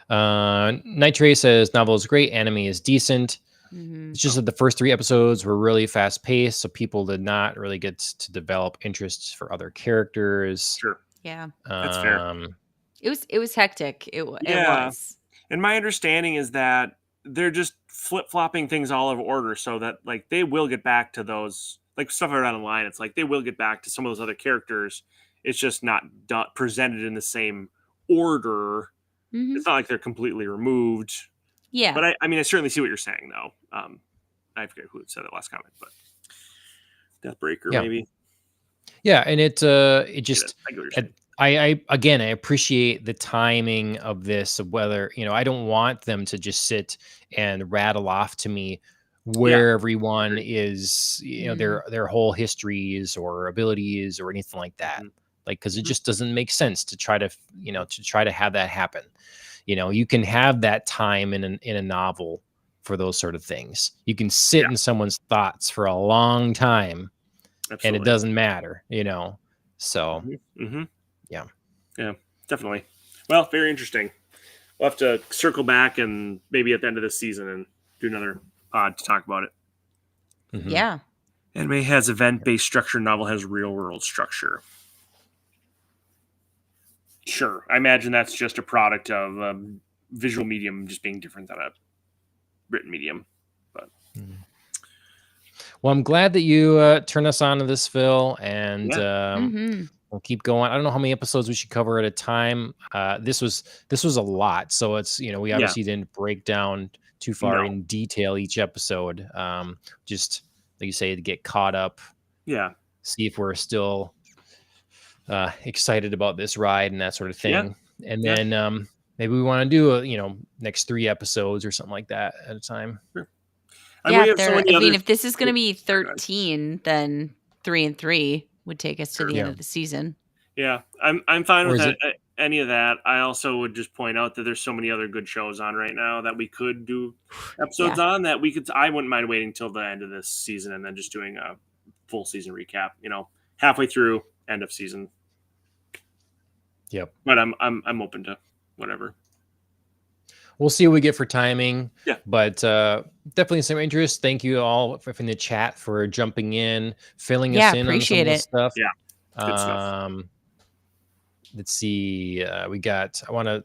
Nitrate says novel is great, anime is decent. Mhm. It's just that the first 3 episodes were really fast paced, so people did not really get to develop interests for other characters. Sure. Yeah. That's fair. It was hectic. It Yeah. was. And my understanding is that they're just flip-flopping things all over order, so that like they will get back to those, like stuff around the line. It's like they will get back to some of those other characters. It's just not presented in the same order. Mhm. It's not like they're completely removed. Yeah. But I mean, I certainly see what you're saying, though. I forget who said that last comment, but Deathbreaker, Yeah. maybe. Yeah, and it just I get what you're saying. I again I appreciate the timing of this, of whether I don't want them to just sit and rattle off to me where everyone is, their whole histories or abilities or anything like that. Like, because it just doesn't make sense to try to have that happen. You can have that time in a novel for those sort of things. You can sit in someone's thoughts for a long time, Absolutely. and it doesn't matter. So yeah, definitely. Well, very interesting. We'll have to circle back and maybe at the end of this season and do another pod to talk about it. mhm. Yeah. Anime has event-based structure. Novel has real-world structure. Sure, I imagine that's just a product of visual medium just being different than a written medium. But Well, I'm glad that you turned us on to this, Phil, and Mhm. we'll keep going. I don't know how many episodes we should cover at a time. This was a lot, so it's we obviously didn't break down too far in detail each episode. Just like you say, to get caught up. Yeah. See if we're still excited about this ride and that sort of thing. And then maybe we want to do next 3 episodes or something like that at a time. Sure. If this is going to be 13, then 3 and 3 would take us to the end of the season. Yeah, I'm fine with any of that. I also would just point out that there's so many other good shows on right now that we could do episodes on that we could. I wouldn't mind waiting till the end of this season and then just doing a full season recap. Halfway through, end of season. Yep. But I'm open to whatever. We'll see what we get for timing. Yeah. But definitely some interest. Thank you all in the chat for jumping in, filling us in on some of this stuff. Yeah. Good stuff. Let's see. I want to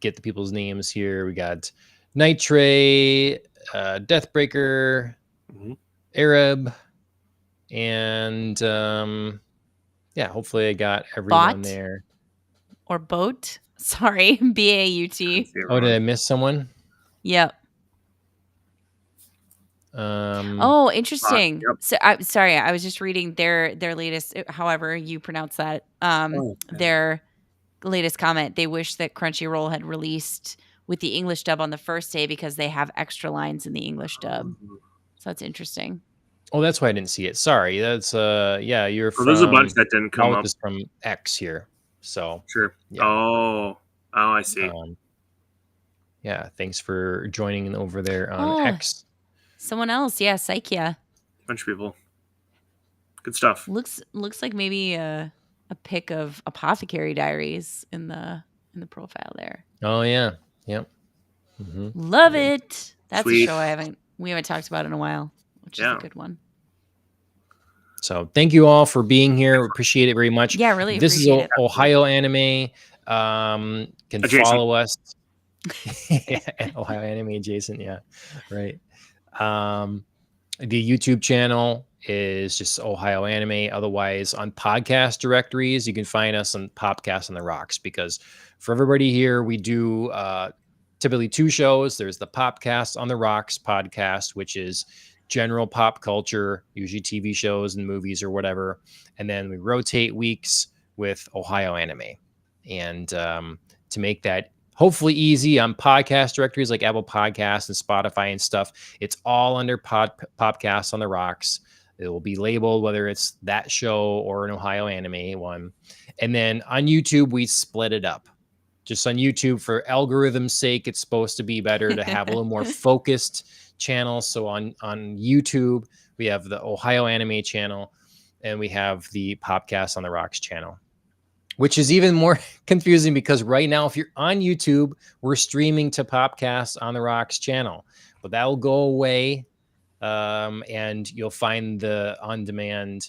get the people's names here. We got Nitrate, Deathbreaker, Arab, and hopefully I got everyone there. Or Boat. Sorry, B-A-U-T. Oh, did I miss someone? Yep. Interesting. Yep. So sorry, I was just reading their latest, however you pronounce that. Their latest comment. They wish that Crunchyroll had released with the English dub on the first day because they have extra lines in the English dub. So that's interesting. Oh, that's why I didn't see it. Sorry. That's you're from. There's a bunch that didn't come up. Just from X here. So sure. Yeah. Oh, I see. Thanks for joining over there on X. Someone else, Psychia. Bunch of people. Good stuff. Looks like maybe a pic of Apothecary Diaries in the profile there. Oh yeah, yep. Mm-hmm. Love it. That's Sweet. a show we haven't talked about in a while, which is a good one. So thank you all for being here. Appreciate it very much. Yeah, really. This is Ohio Anime. Can adjacent. Follow us. Ohio Anime adjacent. Yeah, right. The YouTube channel is just Ohio Anime. Otherwise, on podcast directories, you can find us on Popcast on the Rocks. Because for everybody here, we do typically 2 shows. There's the Popcast on the Rocks podcast, which is general pop culture, usually TV shows and movies or whatever. And then we rotate weeks with Ohio Anime. And to make that hopefully easy on podcast directories like Apple Podcasts and Spotify and stuff, it's all under Popcast on the Rocks. It will be labeled whether it's that show or an Ohio Anime one. And then on YouTube, we split it up. Just on YouTube, for algorithm's sake, it's supposed to be better to have a little more focused channels. So on YouTube, we have the Ohio Anime channel and we have the Popcast on the Rocks channel, which is even more confusing because right now, if you're on YouTube, we're streaming to Popcast on the Rocks channel, but that will go away. And you'll find the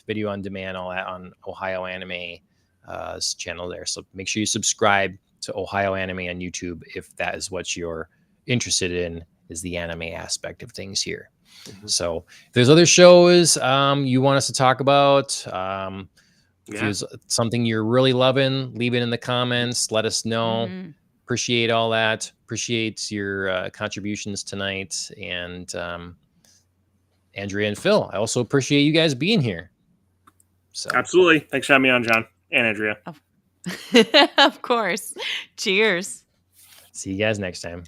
video on demand, all that on Ohio Anime channel there. So make sure you subscribe to Ohio Anime on YouTube if that is what you're interested in, is the anime aspect of things here. Mm-hmm. So if there's other shows you want us to talk about, if there's something you're really loving, leave it in the comments. Let us know. Mm-hmm. Appreciate all that. Appreciate your contributions tonight. And Andrea and Phil, I also appreciate you guys being here. So absolutely. Thanks for having me on, John and Andrea. Of course. Cheers. See you guys next time.